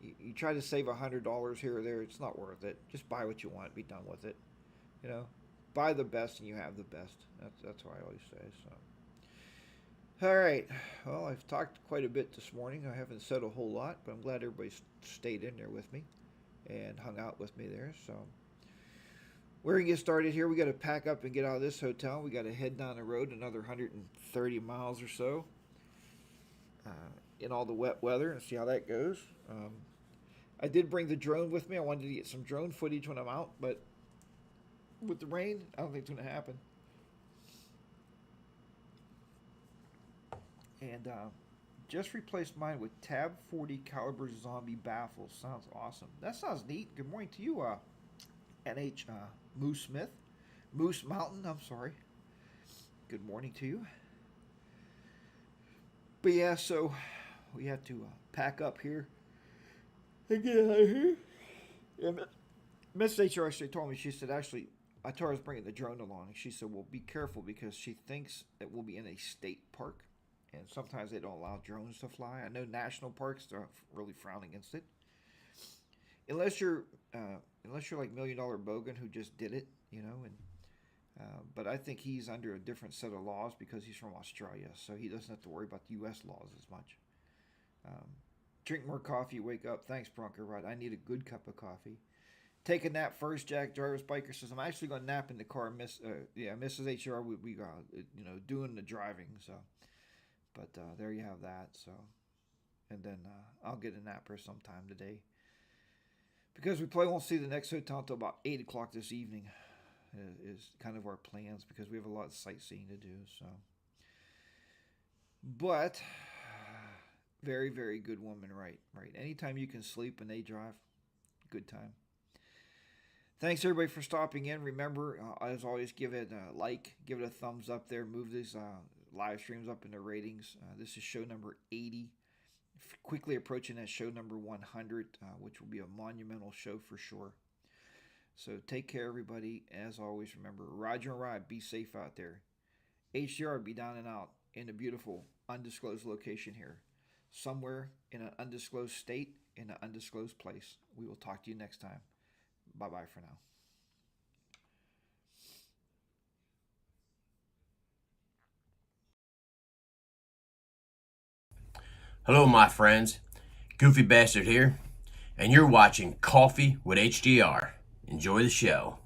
You try to save $100 here or there, it's not worth it. Just buy what you want, be done with it. Buy the best, and you have the best. That's what I always say. So, all right. Well, I've talked quite a bit this morning. I haven't said a whole lot, but I'm glad everybody stayed in there with me and hung out with me there. So, we're gonna get started here. We got to pack up and get out of this hotel. We got to head down the road another 130 miles or so. In all the wet weather and see how that goes. I did bring the drone with me. I wanted to get some drone footage when I'm out, but with the rain, I don't think it's going to happen. And just replaced mine with Tab 40 caliber zombie baffles. Sounds awesome. That sounds neat. Good morning to you, NH Moose Smith. Moose Mountain, I'm sorry. Good morning to you. But yeah, so we have to pack up here and get out of here. And Miss HR actually told me, she said, actually, I told her I was bringing the drone along, and she said, "Well, be careful because she thinks it will be in a state park, and sometimes they don't allow drones to fly. I know national parks don't really frown against it, unless you're like $1 Million Bogan who just did it, you know. And but I think he's under a different set of laws because he's from Australia, so he doesn't have to worry about the U.S. laws as much. Drink more coffee, wake up. Thanks, Bronco Rod. I need a good cup of coffee. Take a nap first. Jack Jarvis Biker says I'm actually going to nap in the car. Mrs. HR, we doing the driving. So, but there you have that. So, and then I'll get a napper sometime today because we probably won't see the next hotel until about 8 o'clock this evening. Is kind of our plans because we have a lot of sightseeing to do. So, but very, very good woman, right? Anytime you can sleep and they drive, good time. Thanks everybody for stopping in. Remember, as always, give it a like, give it a thumbs up there. Move these live streams up in the ratings. This is show number 80. Quickly approaching that show number 100, which will be a monumental show for sure. So take care, everybody. As always, remember, Roger and Rod, be safe out there. HDR, be down and out in a beautiful, undisclosed location here. Somewhere in an undisclosed state, in an undisclosed place. We will talk to you next time. Bye-bye for now. Hello, my friends. Goofy Bastard here, and you're watching Coffee with HDR. Enjoy the show.